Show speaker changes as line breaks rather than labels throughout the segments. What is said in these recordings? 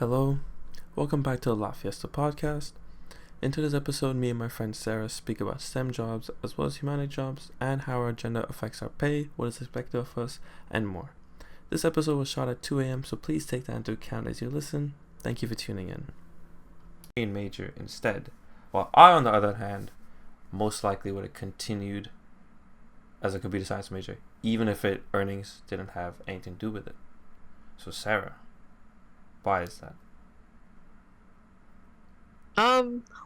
Hello, welcome back to the Fiesta podcast. In today's episode, me and my friend Sarah speak about STEM jobs as well as humanities jobs and how our gender affects our pay, what is expected of us, and more. This episode was shot at 2 a.m., so please take that into account as you listen. Thank you for tuning in. Major instead, while I, on the other hand, most likely would have continued as a computer science major, even if earnings didn't have anything to do with it. So Sarah, why is that?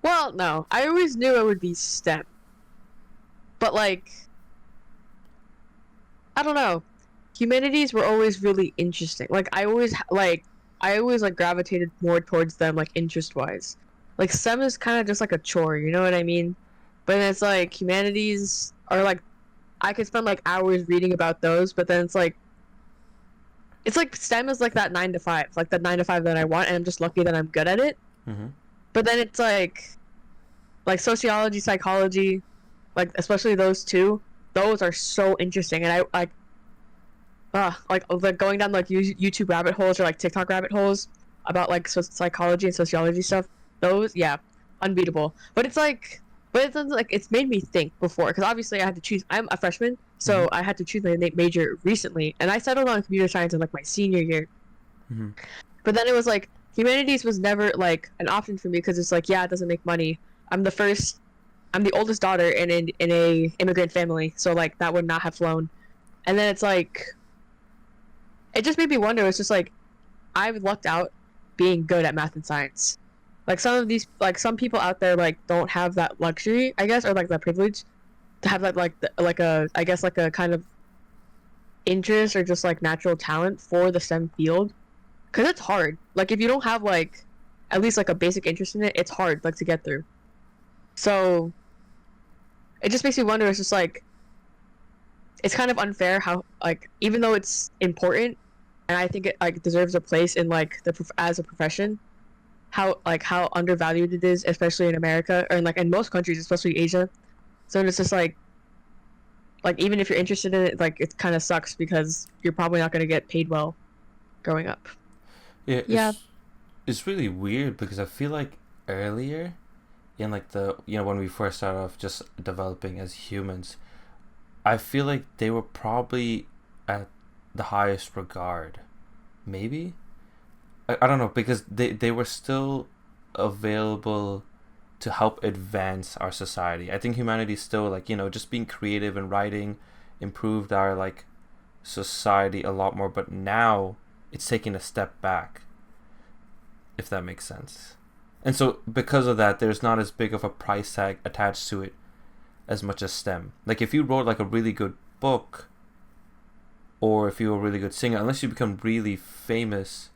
Well, no. I always knew it would be STEM. But, I don't know. Humanities were always really interesting. I always gravitated more towards them, interest-wise. STEM is kind of just like a chore, you know what I mean? But then it's humanities are, I could spend, hours reading about those, but then it's STEM is that 9 to 5, the 9 to 5 that I want, and I'm just lucky that I'm good at it.
Mm-hmm.
But then it's sociology, psychology, especially those two, those are so interesting. And going down YouTube rabbit holes or TikTok rabbit holes about psychology and sociology stuff. Those, yeah, unbeatable. But it's it's made me think before, because obviously I had to choose. I'm a freshman, so I had to choose my major recently, and I settled on computer science in my senior year.
Mm-hmm.
But then it was humanities was never an option for me, because it's it doesn't make money. I'm the oldest daughter in a immigrant family, so that would not have flown. And then it's it just made me wonder. It's just I've lucked out being good at math and science. Some of these some people out there don't have that luxury, I guess, or that privilege to have that a kind of interest or just natural talent for the STEM field. Because it's hard. If you don't have, at least, a basic interest in it, it's hard, to get through. So, it just makes me wonder, it's just, it's kind of unfair how, even though it's important, and I think it, deserves a place in, as a profession, how undervalued it is, especially in America, or in most countries, especially Asia. So, it's just, even if you're interested in it, it kind of sucks, because you're probably not going to get paid well growing up.
Yeah. It's really weird, because I feel earlier in when we first started off just developing as humans, I feel they were probably at the highest regard. Maybe? I don't know, because they were still available to help advance our society. I think humanity still just being creative and writing improved our society a lot more, but now it's taking a step back, if that makes sense. And so because of that, there's not as big of a price tag attached to it as much as STEM. If you wrote a really good book, or if you're a really good singer, unless you become really famous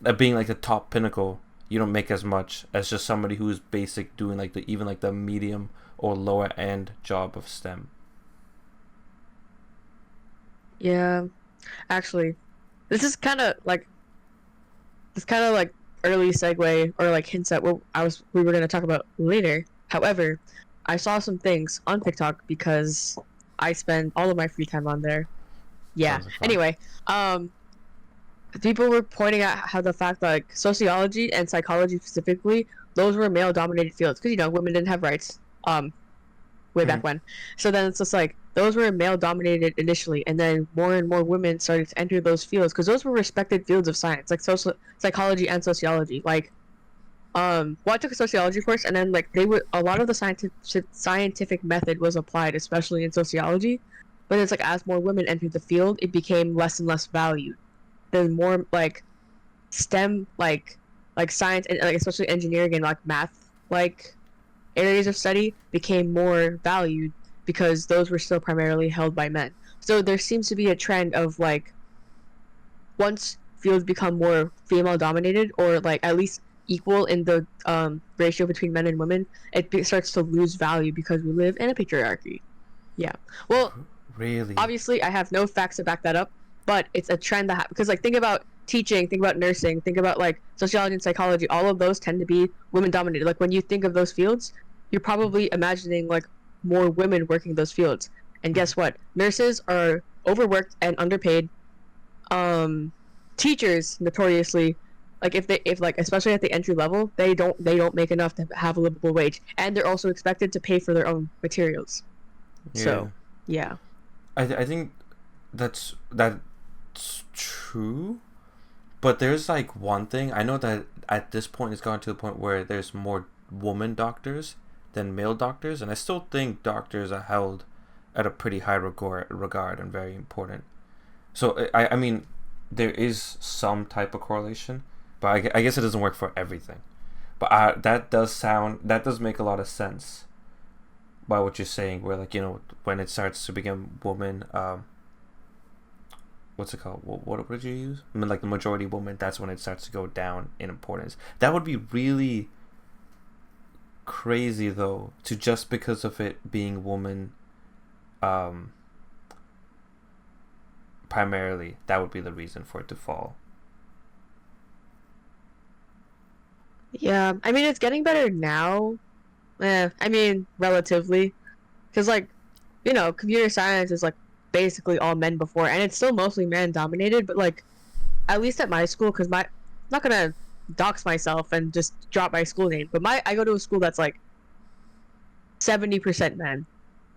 at being the top pinnacle, you don't make as much as just somebody who's basic doing the medium or lower end job of STEM.
Yeah, actually, this is kind of early segue or hints at what we were going to talk about later. However, I saw some things on TikTok because I spend all of my free time on there. Yeah. Anyway, people were pointing out how the fact sociology and psychology specifically, those were male-dominated fields, because women didn't have rights way back when. So then it's just those were male-dominated initially, and then more and more women started to enter those fields, because those were respected fields of science, social psychology and sociology. Well, I took a sociology course, and then a lot of the scientific method was applied, especially in sociology. But it's as more women entered the field, it became less and less valued. Then more STEM science and especially engineering and math areas of study became more valued, because those were still primarily held by men. So there seems to be a trend of once fields become more female dominated, or at least equal in the ratio between men and women, it starts to lose value, because we live in a patriarchy. Yeah. Well,
really,
obviously I have no facts to back that up, but it's a trend that because think about teaching, think about nursing, think about sociology and psychology. All of those tend to be women dominated. When you think of those fields, you're probably imagining more women working those fields. And guess what? Nurses are overworked and underpaid. Teachers, notoriously, Like if like especially at the entry level, they don't make enough to have a livable wage, and they're also expected to pay for their own materials.
Yeah.
So, yeah.
I think that's true. But there's like one thing I know that at this point it's gone to the point where there's more woman doctors than male doctors, and I still think doctors are held at a pretty high regard and very important. So I mean, there is some type of correlation, but I guess it doesn't work for everything. But that does make a lot of sense by what you're saying. Where like when it starts to become woman, what's it called? What did you use? I mean, like the majority woman. That's when it starts to go down in importance. That would be really crazy though, to just because of it being woman, um, primarily that would be the reason for it to fall.
Yeah, I mean it's getting better now. I mean relatively, because like, computer science is like basically all men before, and it's still mostly man dominated. But like, at least at my school, because I'm not gonna dox myself and just drop my school name, but I go to a school that's like 70% men.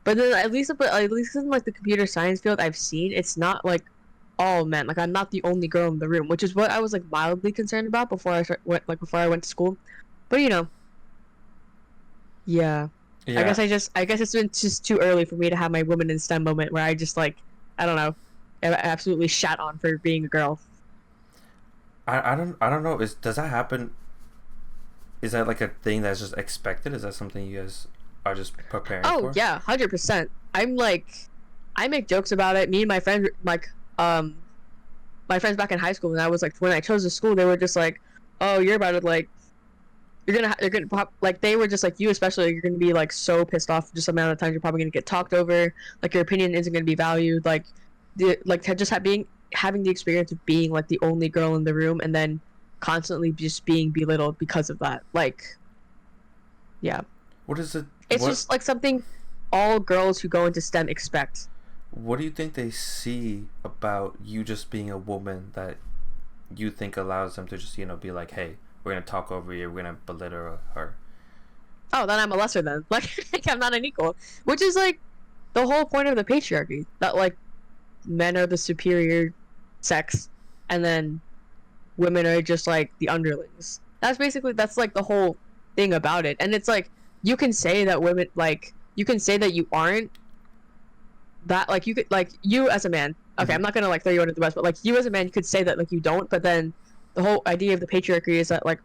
But then at least in like the computer science field I've seen, it's not like all men. Like I'm not the only girl in the room, which is what I was like mildly concerned about before I went to school. But yeah.
Yeah,
I guess it's been just too early for me to have my women in STEM moment where I just like, I don't know, absolutely shat on for being a girl.
I don't know. Does that happen? Is that like a thing that's just expected? Is that something you guys are just preparing
Oh
for?
yeah, 100%. I'm like, I make jokes about it. Me and my friend, like, my friends back in high school, and I was like, when I chose the school, they were just like, "Oh, you're about to like, you're gonna like." They were just like, you especially, you're gonna be like so pissed off just the amount of times you're probably gonna get talked over. Like your opinion isn't gonna be valued. Like, being having the experience of being like the only girl in the room, and then constantly just being belittled because of that. Like, yeah,
What is it?
it's
What
just like something all girls who go into STEM expect.
What do you think they see about you just being a woman that you think allows them to just be like, hey, we're gonna talk over you, we're gonna belittle her?
Oh, then I'm a lesser then. Like, I'm not an equal. Which is like the whole point of the patriarchy. That like men are the superior sex, and then women are just like the underlings. That's like the whole thing about it. And it's like you can say that women like you can say that you aren't that like you could like you as a man. Okay,
Mm-hmm.
I'm not gonna like throw you under the bus, but like you as a man, you could say that like you don't. But then the whole idea of the patriarchy is that like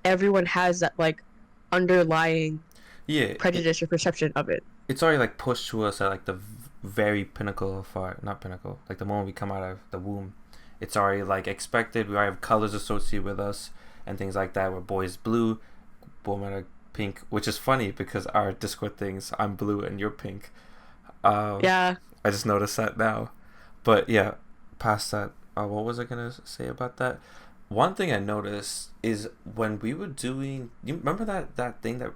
everyone has that like underlying
Yeah,
prejudice or perception of it.
it's already like pushed to us at like the very pinnacle of our, not pinnacle, like the moment we come out of the womb. It's already like expected. We already have colors associated with us and things like that. Where boys blue, women are pink, which is funny because our Discord things, I'm blue and you're pink. Um,
Yeah.
I just noticed that now. But yeah, past that, what was I gonna say about that? One thing I noticed is when we were doing, you remember that thing that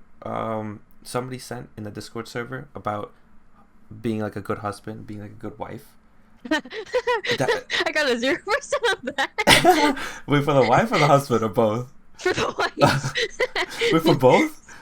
somebody sent in the Discord server about being like a good husband, being like a good wife. That
I got a 0% of that.
wait, for the wife or the husband or both?
For the wife.
Wait, for both?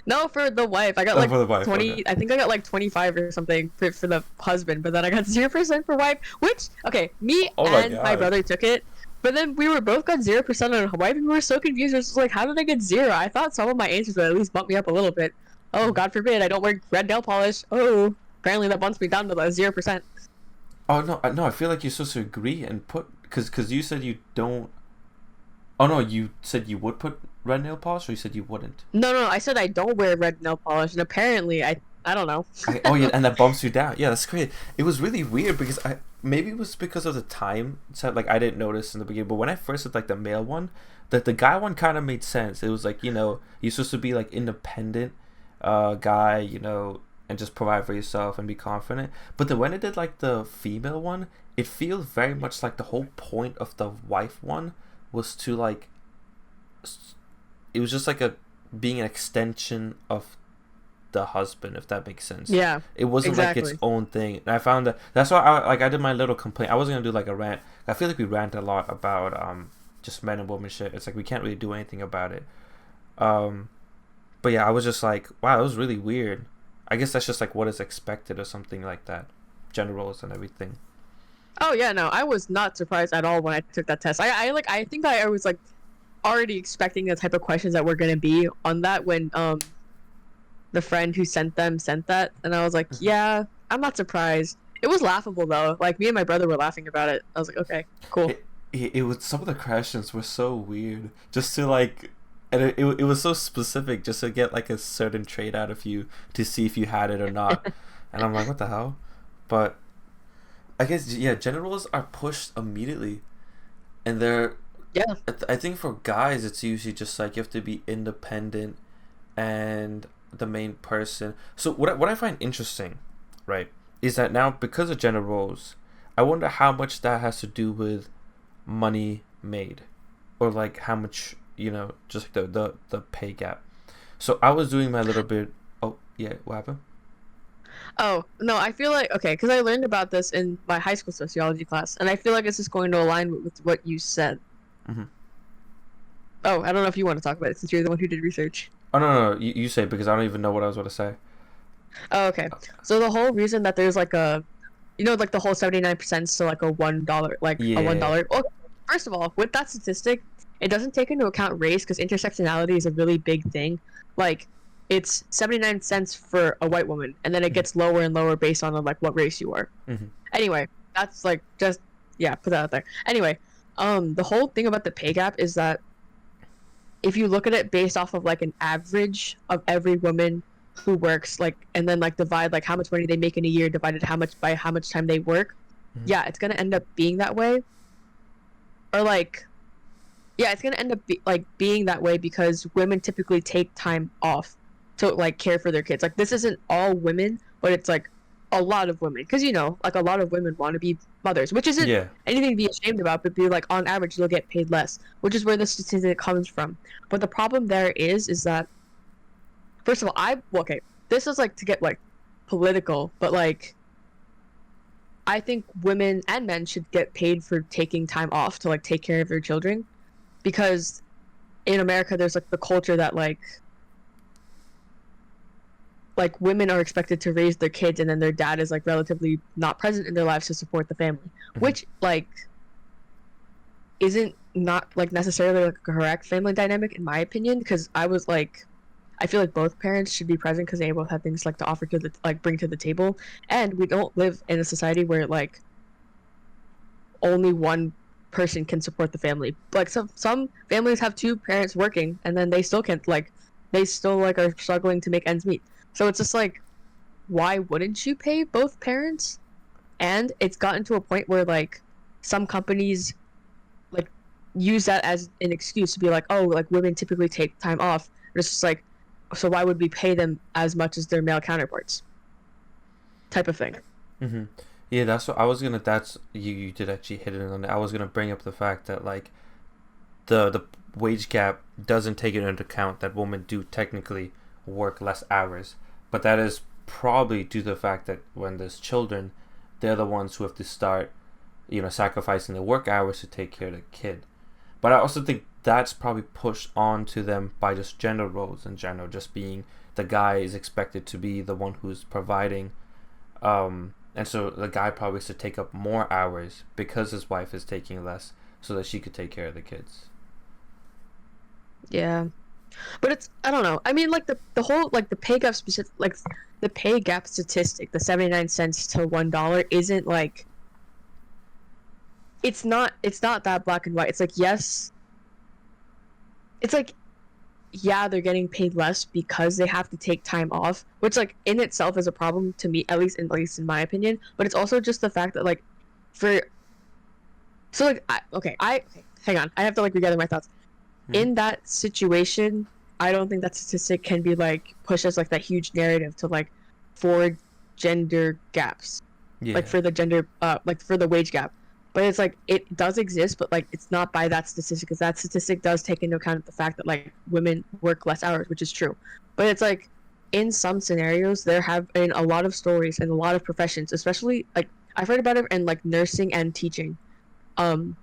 No, for the wife. I got
Oh,
like
for the wife. Okay.
20. I think I got like 25 or something for the husband, but then I got 0% for wife. Which, okay, me
Oh my
and my
god.
brother took it, but then we were both got 0% on wife, and we were so confused. It was just like, how did I get zero? I thought some of my answers would at least bump me up a little bit. Oh, God forbid, I don't wear red nail polish. Oh, apparently that bumps me down to the 0%.
Oh no, no. I feel like you're supposed to agree and put because you said you don't. Oh no, you said you would put red nail polish, or you said you wouldn't.
No, no, I said I don't wear red nail polish, and apparently I don't know.
Oh yeah, and that bumps you down. Yeah, that's great. It was really weird because maybe it was because of the time. So like I didn't notice in the beginning, but when I first did like the male one, that the guy one kind of made sense. It was like you're supposed to be like independent, guy, and just provide for yourself and be confident. But then when it did like the female one, it feels very much like the whole point of the wife one was to like it was just like a being an extension of the husband, if that makes sense.
Yeah,
It wasn't like its
exactly.
own thing, and I found that's why I did my little complaint. I wasn't gonna do like a rant. I feel like we rant a lot about just men and women shit. It's like we can't really do anything about it. Um, but yeah, I was just like, wow, it was really weird. I guess that's just like what is expected or something like that, gender roles and everything.
Oh yeah, no, I was not surprised at all when I took that test. I think that I was like already expecting the type of questions that were gonna be on that when the friend who sent them sent that, and I was like, yeah, I'm not surprised. It was laughable though. Like me and my brother were laughing about it. I was like, okay, cool.
It was, some of the questions were so weird. Just to like, and it was so specific, just to get like a certain trait out of you to see if you had it or not. And I'm like, what the hell? But I guess yeah, gender roles are pushed immediately, and they're,
Yeah.
I think for guys it's usually just like you have to be independent and the main person. So what I find interesting, right, is that now because of gender roles, I wonder how much that has to do with money made, or like how much, just like the pay gap. So I was doing my little bit. Oh yeah, what happened?
Oh no, I feel like okay, because I learned about this in my high school sociology class, and I feel like it's just going to align with what you said.
Mm-hmm.
Oh, I don't know if you want to talk about it since you're the one who did research.
Oh no, you say, because I don't even know what I was going to say.
Oh, okay. So the whole reason that there's like a, like the whole 79% to like a $1, like a
Yeah.
$1. Well, first of all, with that statistic, it doesn't take into account race because intersectionality is a really big thing. Like, it's 79 cents for a white woman, and then it gets lower and lower based on like what race you are.
Mm-hmm.
Anyway, that's like just yeah, put that out there. Anyway, the whole thing about the pay gap is that if you look at it based off of like an average of every woman who works, like, and then like divide like how much money they make in a year divided how much by how much time they work,
Mm-hmm.
yeah, it's gonna end up being that way. Or like, yeah, it's gonna end up being that way because women typically take time off to like care for their kids. Like this isn't all women, but it's like a lot of women because like a lot of women want to be mothers, which isn't
Yeah.
anything to be ashamed about, but be like on average they'll get paid less, which is where the statistic comes from. But the problem there is that first of all, okay, this is like to get like political, but like I think women and men should get paid for taking time off to like take care of their children because in America there's like the culture that like women are expected to raise their kids and then their dad is like relatively not present in their lives to support the family,
Mm-hmm.
which like isn't not like necessarily like a correct family dynamic in my opinion because I feel like both parents should be present because they both have things like to offer to the like bring to the table, and we don't live in a society where like only one person can support the family. Like some families have two parents working and then they still can't like they still like are struggling to make ends meet. So it's just like why wouldn't you pay both parents? And it's gotten to a point where like some companies like use that as an excuse to be like, oh, like women typically take time off. But it's just like, so why would we pay them as much as their male counterparts? Type of thing.
Mm-hmm. Yeah, that's what I was gonna. That's you did actually hit it on it. I was gonna bring up the fact that like the wage gap doesn't take into account that women do technically work less hours, but that is probably due to the fact that when there's children, they're the ones who have to start, sacrificing their work hours to take care of the kid. But I also think that's probably pushed on to them by just gender roles in general, just being the guy is expected to be the one who's providing, and so the guy probably has to take up more hours because his wife is taking less, so that she could take care of the kids.
Yeah. But it's I don't know. I mean like the whole like the pay gap specific like the pay gap statistic, the 79 cents to $1 isn't like it's not that black and white. It's like yes, it's like yeah, they're getting paid less because they have to take time off, which like in itself is a problem to me, at least in my opinion. But it's also just the fact that like for so like okay, hang on, I have to like regather my thoughts.
Mm-hmm.
In that situation, I don't think that statistic can be like pushed as like that huge narrative to like for gender gaps,
Yeah.
like for the gender like for the wage gap. But it's like it does exist, but like it's not by that statistic because that statistic does take into account the fact that like women work less hours, which is true. But it's like in some scenarios there have been a lot of stories and a lot of professions, especially like I've heard about it in like nursing and teaching, um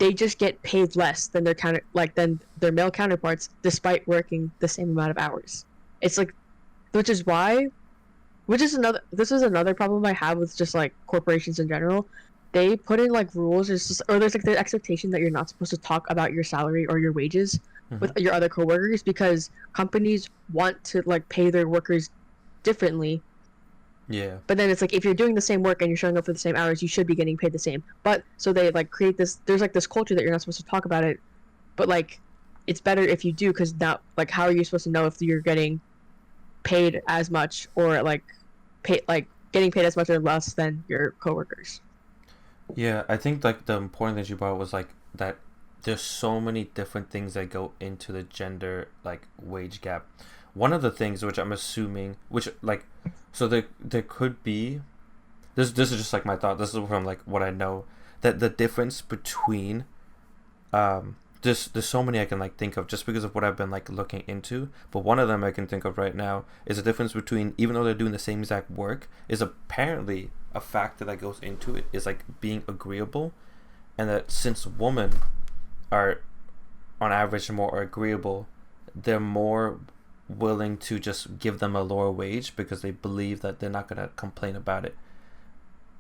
they just get paid less than than their male counterparts, despite working the same amount of hours. It's like, which is why, which is another. This is another problem I have with just like corporations in general. They put in like rules, or there's like the expectation that you're not supposed to talk about your salary or your wages with
Mm-hmm.
your other coworkers because companies want to like pay their workers differently.
Yeah.
But then it's like if you're doing the same work and you're showing up for the same hours, you should be getting paid the same. But so they like create this. There's like this culture that you're not supposed to talk about it, but like it's better if you do because now like how are you supposed to know if you're getting paid as much or like getting paid as much or less than your coworkers?
Yeah, I think like the important thing you brought was like that there's so many different things that go into the gender like wage gap. One of the things which I'm assuming, which like, so there could be this is just like my thought. This is from like what I know that the difference between there's so many I can like think of just because of what I've been like looking into. But one of them I can think of right now is the difference between, even though they're doing the same exact work, is apparently a factor that goes into it is like being agreeable, and that since women are on average more agreeable, they're more willing to just give them a lower wage because they believe that they're not going to complain about it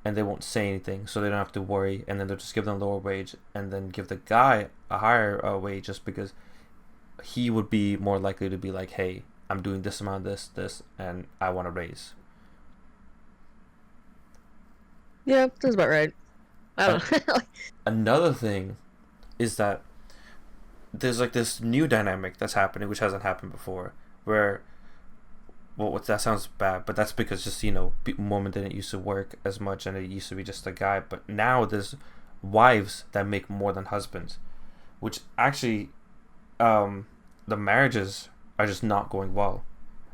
and they won't say anything, so they don't have to worry, and then they'll just give them a lower wage and then give the guy a higher wage just because he would be more likely to be like, hey, I'm doing this amount of this and I want to raise.
Yeah, that's about right. I
Uh,
don't know.
Another thing is that there's like this new dynamic that's happening which hasn't happened before, where, well, that sounds bad, but that's because just, women didn't used to work as much and it used to be just a guy, but now there's wives that make more than husbands, which actually the marriages are just not going well.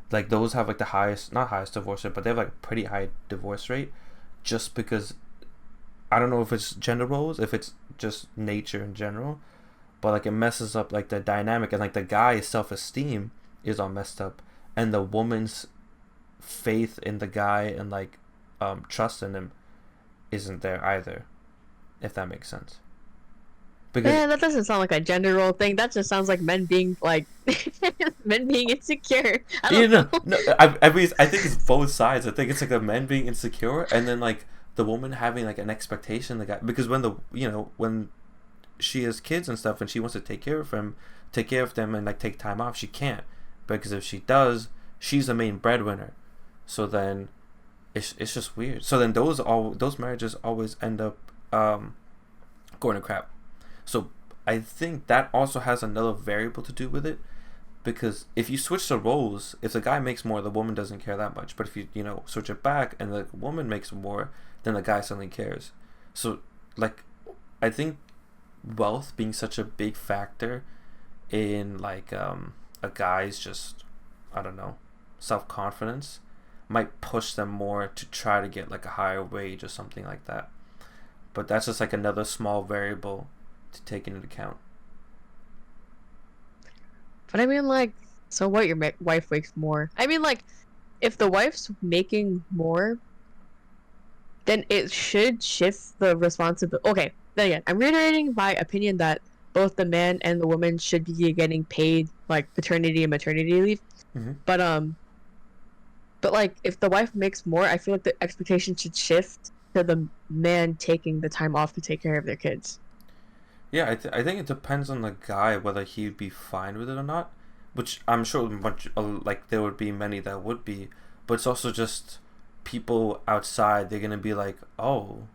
Like those have like the highest, not highest divorce rate, but they have like a pretty high divorce rate, just because I don't know if it's gender roles, if it's just nature in general, but like it messes up like the dynamic, and like the guy's self-esteem is all messed up, and the woman's faith in the guy and like trust in him isn't there either, if that makes sense. Because
Yeah, that doesn't sound like a gender role thing. That just sounds like men being like men being insecure. I
you
don't
know,
know.
no, I mean, I think it's both sides. I think it's like the men being insecure, and then like the woman having like an expectation the guy, because when when she has kids and stuff and she wants to take care of them and like take time off, she can't, because if she does, she's the main breadwinner. So then it's just weird. So then those marriages always end up going to crap. So I think that also has another variable to do with it, because if you switch the roles, if the guy makes more, the woman doesn't care that much. But if you switch it back and the woman makes more, then the guy suddenly cares. So like I think wealth being such a big factor in like a guy's just, I don't know, self-confidence might push them more to try to get like a higher wage or something like that. But that's just like another small variable to take into account.
But I mean, like, so what? Your wife makes more. I mean, like, if the wife's making more, then it should shift the responsibility. Okay, then again, I'm reiterating my opinion that both the man and the woman should be getting paid like paternity and maternity leave.
Mm-hmm.
But like, if the wife makes more, I feel like the expectation should shift to the man taking the time off to take care of their kids.
Yeah, I think it depends on the guy whether he'd be fine with it or not. Which I'm sure like there would be many that would be, but it's also just people outside. They're gonna be like, oh,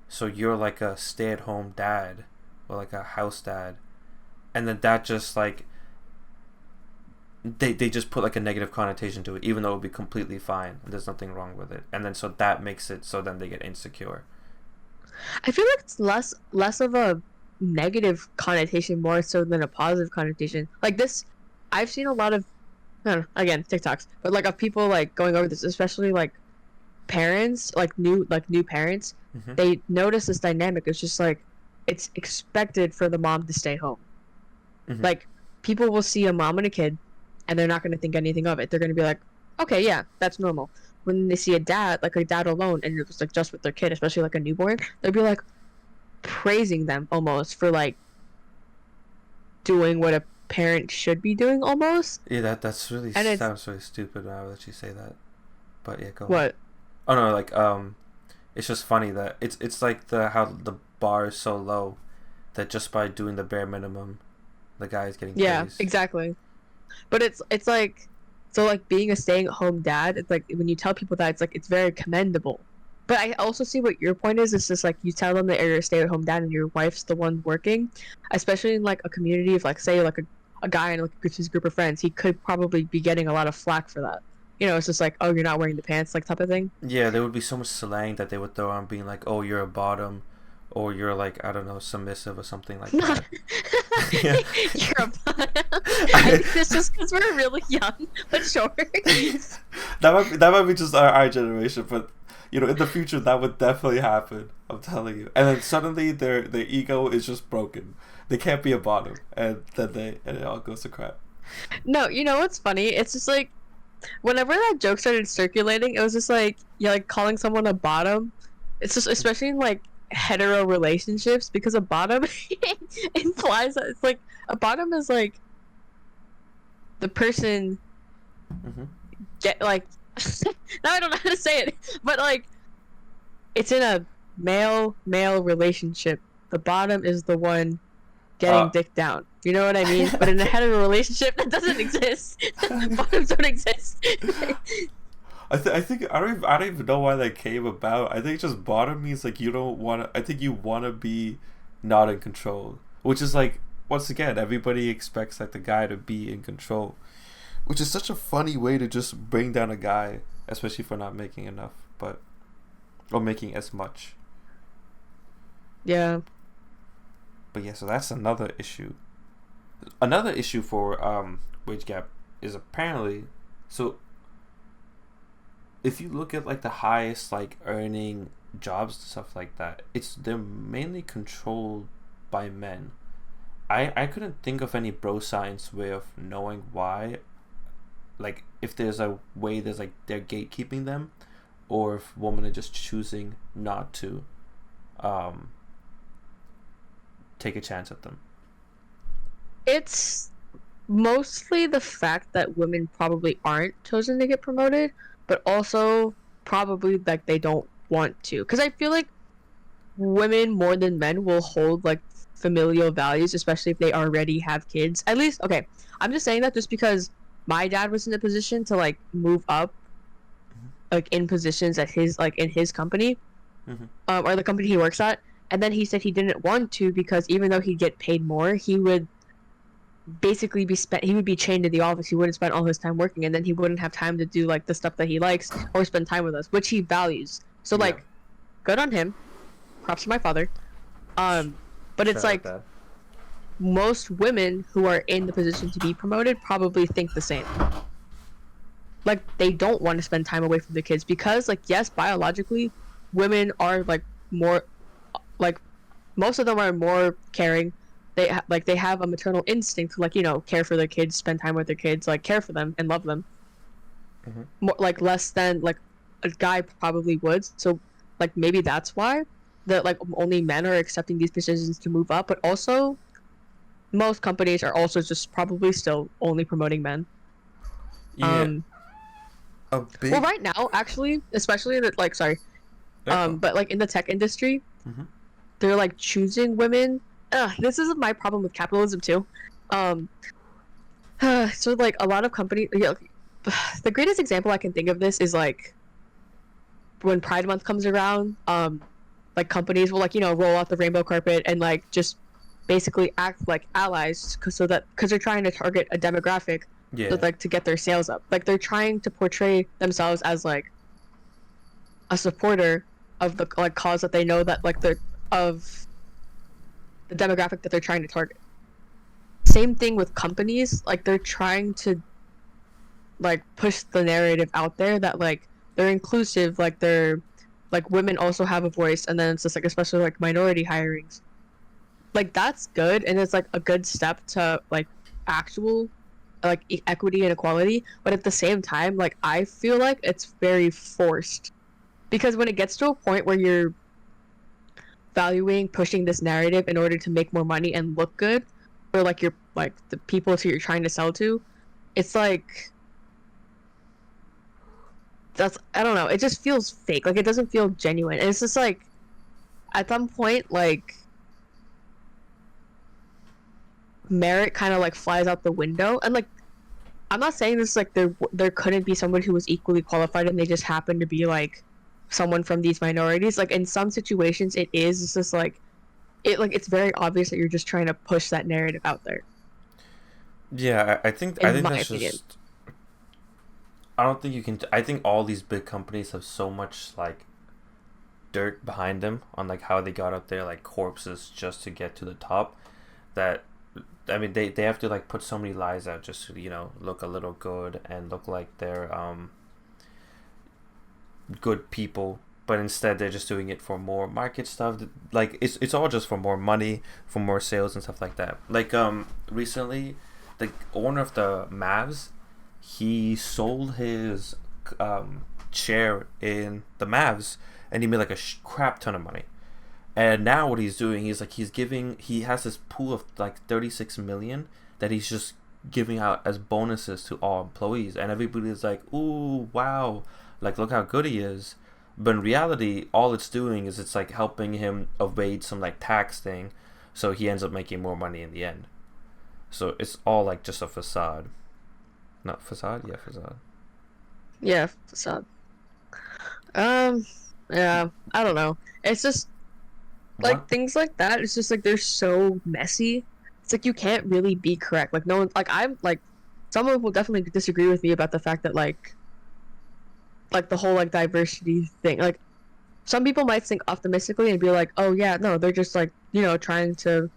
so you're like a stay-at-home dad or like a house dad, and then that just like they just put like a negative connotation to it, even though it would be completely fine. There's nothing wrong with it, and then so that makes it so then they get insecure.
I feel like it's less of a negative connotation more so than a positive connotation. Like this, I've seen a lot of, I don't know, again TikToks, but like of people like going over this, especially like parents, like new parents.
Mm-hmm.
They notice this dynamic. It's just like it's expected for the mom to stay home.
Mm-hmm.
Like people will see a mom and a kid, and they're not going to think anything of it. They're going to be like, okay, yeah, that's normal. When they see a dad, like a dad alone, and it's like just with their kid, especially like a newborn, they'll be like, praising them almost for like doing what a parent should be doing almost.
Yeah, that's really
And it's
sounds really stupid now that you say that. But yeah, go on.
what?
Oh no, like it's just funny that it's like the how the bar is so low that just by doing the bare minimum, the guy is getting
Yeah,
praised.
exactly. But it's like, so like being a staying-at-home dad, it's like when you tell people that, it's like it's very commendable. But I also see what your point is. It's just like you tell them that you're a stay-at-home dad and your wife's the one working, especially in like a community of like, say like a guy and like his group of friends, he could probably be getting a lot of flack for that. You know, it's just like, oh, you're not wearing the pants, like type of thing.
Yeah, there would be so much slang that they would throw on being like, "Oh, you're a bottom," or "You're like I don't know, submissive" or something like
Not
that. Yeah,
you're a I
I,
think it's just because we're really young, but sure.
that might be just our generation, but in the future that would definitely happen. I'm telling you. And then suddenly their ego is just broken. They can't be a bottom, and then it all goes to crap.
No, you know what's funny? It's just like whenever that joke started circulating, it was just like, yeah, like calling someone a bottom. It's just especially in like hetero relationships, because a bottom implies that it's like a bottom is like the person
Hmm.
get like now I don't know how to say it, but like it's in a male relationship. The bottom is the one getting
Uh,
dick down. You know what I mean? But in a hetero relationship, that doesn't exist. Bottoms don't exist.
I don't even know why that came about. I think just bottom means like you don't want to. I think you want to be not in control, which is like once again everybody expects like the guy to be in control, which is such a funny way to just bring down a guy, especially for not making enough, but or making as much.
Yeah.
But yeah, so that's another issue. Another issue for wage gap is apparently so if you look at like the highest like earning jobs and stuff like that, they're mainly controlled by men. I couldn't think of any bro science way of knowing why, like if there's a way there's like they're gatekeeping them, or if women are just choosing not to um take a chance at them.
It's mostly the fact that women probably aren't chosen to get promoted, but also probably like they don't want to. Because I feel like women more than men will hold like familial values, especially if they already have kids. At least, okay, I'm just saying that just because my dad was in a position to like move up, like in positions at his like in his company,
Mm-hmm.
or the company he works at, and then he said he didn't want to because even though he'd get paid more, he would basically he would be chained to the office. He wouldn't spend all his time working, and then he wouldn't have time to do like the stuff that he likes or spend time with us, which he values. So
Yeah.
like, good on him. Props to my father. But it's
Shout out
like
that.
most women who are in the position to be promoted probably think the same. Like they don't want to spend time away from the kids because like yes, biologically women are like more like most of them are more caring. They have a maternal instinct to like, you know, care for their kids, spend time with their kids, like care for them and love them.
Mm-hmm.
More like less than like a guy probably would. So like maybe that's why that like only men are accepting these positions to move up, but also most companies are also just probably still only promoting men.
Yeah,
Um
a
well
big.
right now actually, especially that like sorry,
Echo.
but like in the tech industry,
Mm-hmm.
they're like choosing women. This is my problem with capitalism too. Um, so like a lot of companies, yeah, the greatest example I can think of this is like when Pride Month comes around. Like companies will like, you know, roll out the rainbow carpet and like just basically act like allies because they're trying to target a demographic, so
Yeah.
like to get their sales up. Like they're trying to portray themselves as like a supporter of the like cause that they know that like they're of the demographic that they're trying to target. Same thing with companies, like they're trying to like push the narrative out there that like they're inclusive, like they're like women also have a voice, and then it's just like especially like minority hirings. Like that's good and it's like a good step to like actual like equity and equality, but at the same time like I feel like it's very forced because when it gets to a point where you're valuing pushing this narrative in order to make more money and look good for like your like the people who you're trying to sell to. It's like that's I don't know. It just feels fake. Like it doesn't feel genuine. And it's just like at some point, like merit kind of like flies out the window. And like I'm not saying this like there couldn't be somebody who was equally qualified and they just happen to be like someone from these minorities. Like in some situations, it is. It's just like it's very obvious that you're just trying to push that narrative out there.
Yeah, I
In
think
my
that's
opinion.
just. I don't think you can. I think all these big companies have so much like dirt behind them on like how they got up there, like corpses just to get to the top. That I mean, they have to like put so many lies out just to look a little good and look like they're good people. But instead, they're just doing it for more market stuff. Like it's all just for more money, for more sales and stuff like that. Like recently, the owner of the Mavs, he sold his share in the Mavs, and he made like a crap ton of money. And now what he's doing, he has this pool of like 36 million that he's just giving out as bonuses to all employees, and everybody's like, "Ooh, wow, like look how good he is." But in reality, all it's doing is it's like helping him evade some like tax thing, so he ends up making more money in the end. So it's all like just a facade. Not facade, yeah, facade.
Yeah, facade. Um, yeah, I don't know. It's just
One,
like things like that. It's just like they're so messy. It's like you can't really be correct. Like no one, like I'm like, someone will definitely disagree with me about the fact that like the whole like diversity thing. Like some people might think optimistically and be like, oh yeah, no, they're just like trying to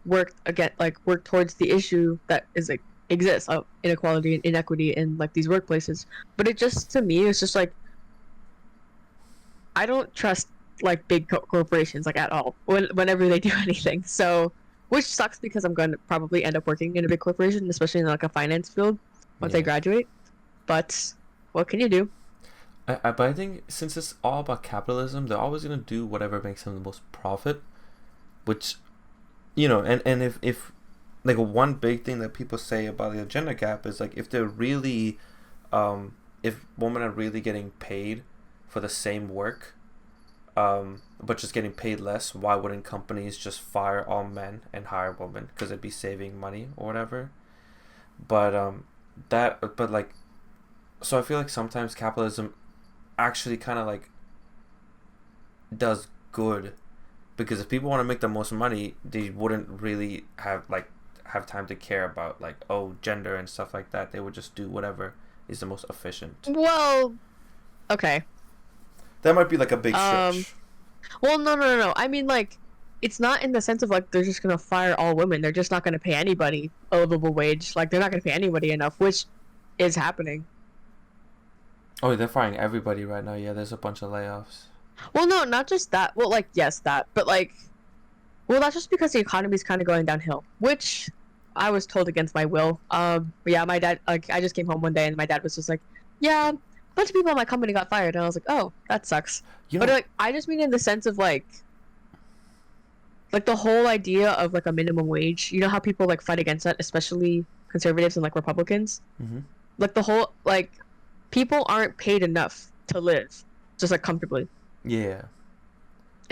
work towards the issue that is like exists of inequality and inequity in like these workplaces. But it just to me it's just like I don't trust like big corporations like at all whenever they do anything. So, which sucks because I'm going to probably end up working in a big corporation, especially in like a finance field once I
yeah.
graduate. But what can you do?
But I think since it's all about capitalism, they're always gonna do whatever makes them the most profit, which and if like one big thing that people say about the gender gap is like if they're really if women are really getting paid for the same work but just getting paid less, why wouldn't companies just fire all men and hire women because it'd be saving money or whatever. But like so I feel like sometimes capitalism actually kind of like does good because if people want to make the most money, they wouldn't really have time to care about like gender and stuff like that. They would just do whatever is the most efficient.
Well, okay.
That might be like a big
Um,
stretch.
well, no. I mean, like, it's not in the sense of like they're just gonna fire all women. They're just not gonna pay anybody a livable wage. Like, they're not gonna pay anybody enough, which is happening.
Oh, they're firing everybody right now. Yeah, there's a bunch of layoffs.
Well, no, not just that. Well, like, yes, that, but like, well, that's just because the economy's kind of going downhill, which I was told against my will. But yeah, my dad, like, I just came home one day and my dad was just like, yeah, a bunch of people in my company got fired, and I was like, oh, that sucks.
You
But
know,
like, I just mean in the sense of like the whole idea of like a minimum wage. You know how people like fight against that, especially conservatives and like Republicans.
mm-hmm.
Like the whole like people aren't paid enough to live just like comfortably,
Yeah.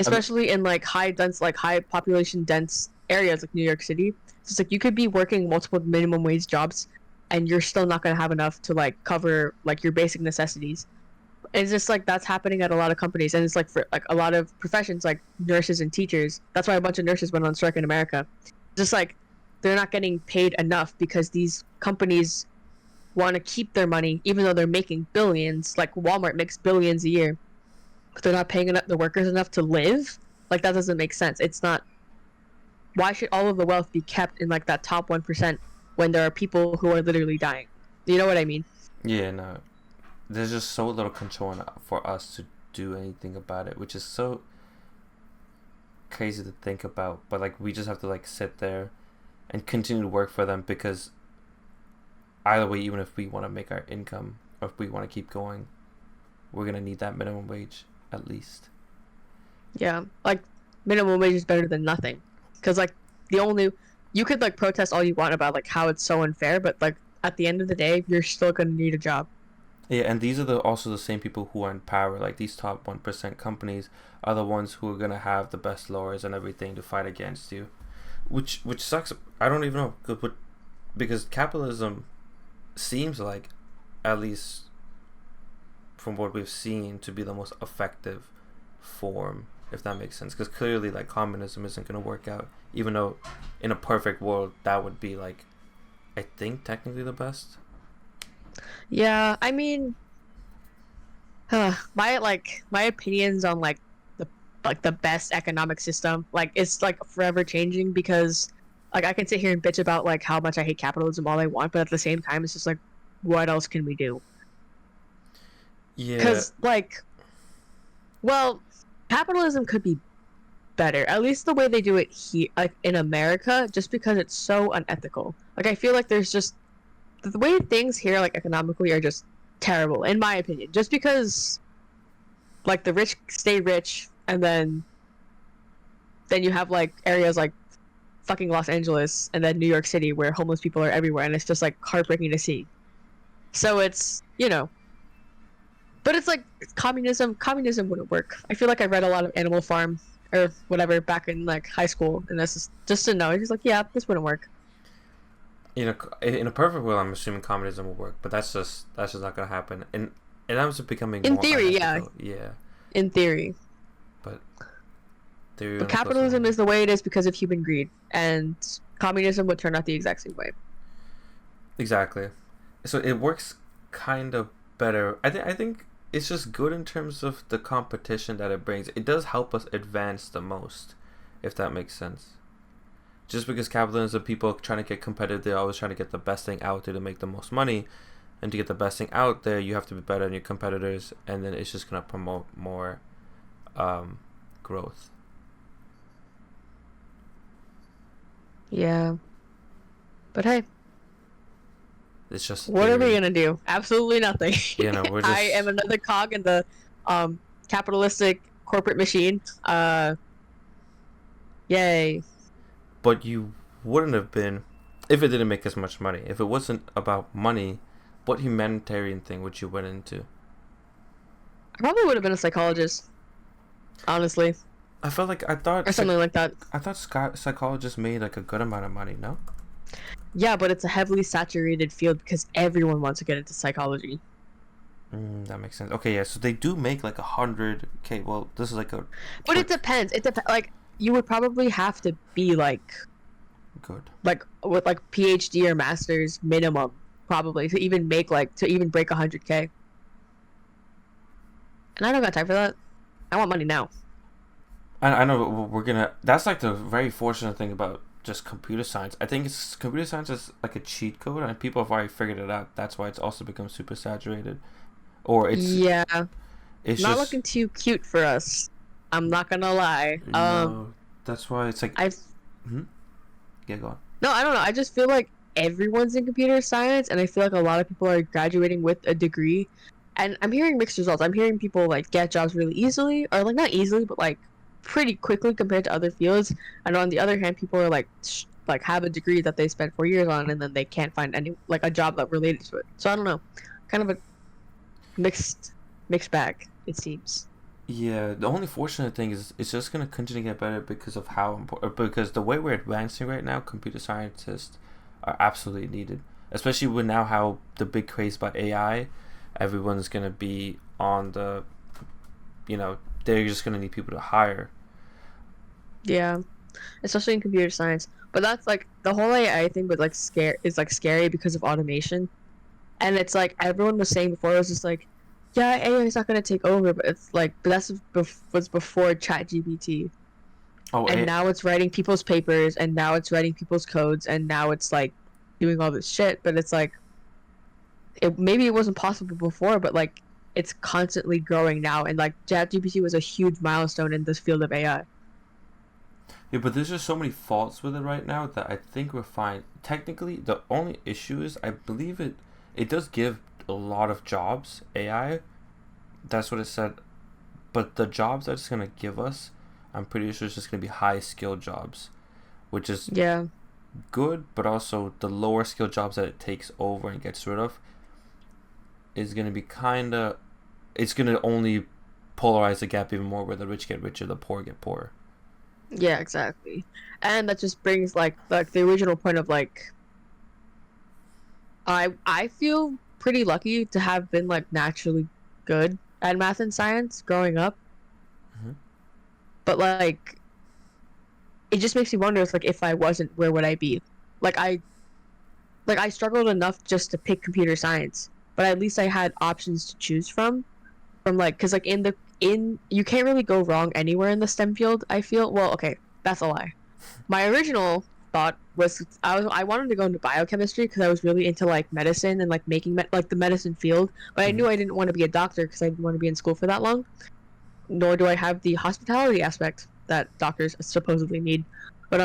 I mean,
especially in like high population dense areas like New York City. So it's like you could be working multiple minimum wage jobs and you're still not going to have enough to like cover like your basic necessities. It's just like that's happening at a lot of companies, and it's like for like a lot of professions like nurses and teachers. That's why a bunch of nurses went on strike in America. Just like they're not getting paid enough because these companies want to keep their money even though they're making billions. Like Walmart makes billions a year, but they're not paying enough the workers enough to live. Like that doesn't make sense. It's not. Why should all of the wealth be kept in like that top 1% when there are people who are literally dying? You know what I mean?
yeah, no. There's just so little control for us to do anything about it, which is so crazy to think about. But like, we just have to like sit there and continue to work for them because either way, even if we want to make our income or if we want to keep going, we're gonna need that minimum wage at least.
Yeah. Like minimum wage is better than nothing, because like the only you could like protest all you want about like how it's so unfair, but like at the end of the day, you're still gonna need a job.
Yeah, and these are also the same people who are in power. Like these top 1% companies are the ones who are gonna have the best lawyers and everything to fight against you, which sucks. I don't even know, because capitalism seems like, at least from what we've seen, to be the most effective form, if that makes sense. Because clearly, like communism isn't gonna work out, even though in a perfect world that would be like, I think technically the best.
Yeah, I mean, my opinions on the the best economic system, like it's like forever changing, because like I can sit here and bitch about like how much I hate capitalism all I want, but at the same time it's just like, what else can we do?
Yeah,
Because like, well, capitalism could be better, at least the way they do it here, like in America, just because it's so unethical. Like I feel like there's just the way things here like economically are just terrible in my opinion, just because like the rich stay rich, and then you have like areas like fucking Los Angeles and then New York City where homeless people are everywhere, and it's just like heartbreaking to see. So it's, but it's like communism wouldn't work. I feel like I read a lot of Animal Farm or whatever back in like high school, and that's just to know, it's just like, yeah, this wouldn't work.
in a perfect world, I'm assuming communism will work, but that's just not gonna happen. And that was becoming
In
more
theory, yeah.
unethical. Yeah,
In theory.
but theory
But
only goes so
capitalism
far.
is the way it is because of human greed, and communism would turn out the exact same way.
Exactly. So it works kind of better. I think it's just good in terms of the competition that it brings. It does help us advance the most, if that makes sense. Just because capitalism, people trying to get competitive, they're always trying to get the best thing out there to make the most money. And to get the best thing out there, you have to be better than your competitors, and then it's just gonna promote more um, growth.
Yeah. But hey,
It's just
what are we
theory.
gonna do? Absolutely nothing.
We're
I am
just.
another cog in the um capitalistic corporate machine. Yay.
But you wouldn't have been if it didn't make as much money. If it wasn't about money, what humanitarian thing would you went into?
I probably would have been a psychologist, honestly,
I felt like I thought
or something like that.
psychologists made like a good amount of money. No,
Yeah, but it's a heavily saturated field because everyone wants to get into psychology.
that makes sense. Okay, yeah. So they do make like 100K. Well, this is like a
But it
quick
depends. It depends. Like you would probably have to be
good.
like with like PhD or master's minimum, probably to even make to even break 100K. And I don't got time for that. I want money now.
I know we're gonna. That's like the very fortunate thing about just computer science. I think it's computer science is like a cheat code, and people have already figured it out. That's why it's also become super saturated, or
Yeah,
it's
not
just
looking too cute for us. I'm not gonna lie.
no. That's why it's like.
I've
Hmm? Yeah, go on.
no, I don't know. I just feel like everyone's in computer science, and I feel like a lot of people are graduating with a degree. And I'm hearing mixed results. I'm hearing people like get jobs really easily, or like not easily, but like pretty quickly compared to other fields. And on the other hand, people are like have a degree that they spent 4 years on, and then they can't find any like a job that related to it. So I don't know, kind of a mixed mixed bag, it seems.
Yeah, the only fortunate thing is it's just gonna continue to get better because of how important. Because the way we're advancing right now, computer scientists are absolutely needed, especially with now how the big craze about AI. Everyone's gonna be on the, they're just gonna need people to hire.
Yeah, especially in computer science. But that's like the whole AI thing with like scare is like scary because of automation. And it's like everyone was saying before, it was just like, yeah, AI is not gonna take over, but it's like, but that's was before Chat GPT,
Oh,
and now it's writing people's papers, and now it's writing people's codes, and now it's like doing all this shit. But it's like, maybe it wasn't possible before, but like it's constantly growing now, and like Chat GPT was a huge milestone in this field of AI.
yeah, but there's just so many faults with it right now that I think we're fine. Technically, the only issue is I believe it does give a lot of jobs. AI, that's what it said. But the jobs that it's gonna give us I'm pretty sure it's just going to be high skill jobs, which is
Yeah.
good, but also the lower skill jobs that it takes over and gets rid of is going to be kind of, it's going to only polarize the gap even more, where the rich get richer, the poor get poorer.
Yeah, exactly. And that just brings like the original point of like I feel pretty lucky to have been like naturally good at math and science growing up,
Mm-hmm.
but like it just makes me wonder if I wasn't, where would I be? Like I struggled enough just to pick computer science, but at least I had options to choose from like, because like in you can't really go wrong anywhere in the STEM field, I feel. Well, okay, that's a lie. My original thought was I wanted to go into biochemistry because I was really into like medicine and like making like the medicine field, but I
Mm-hmm.
knew I didn't want to be a doctor because I didn't want to be in school for that long. Nor do I have the hospitality aspect that doctors supposedly need. But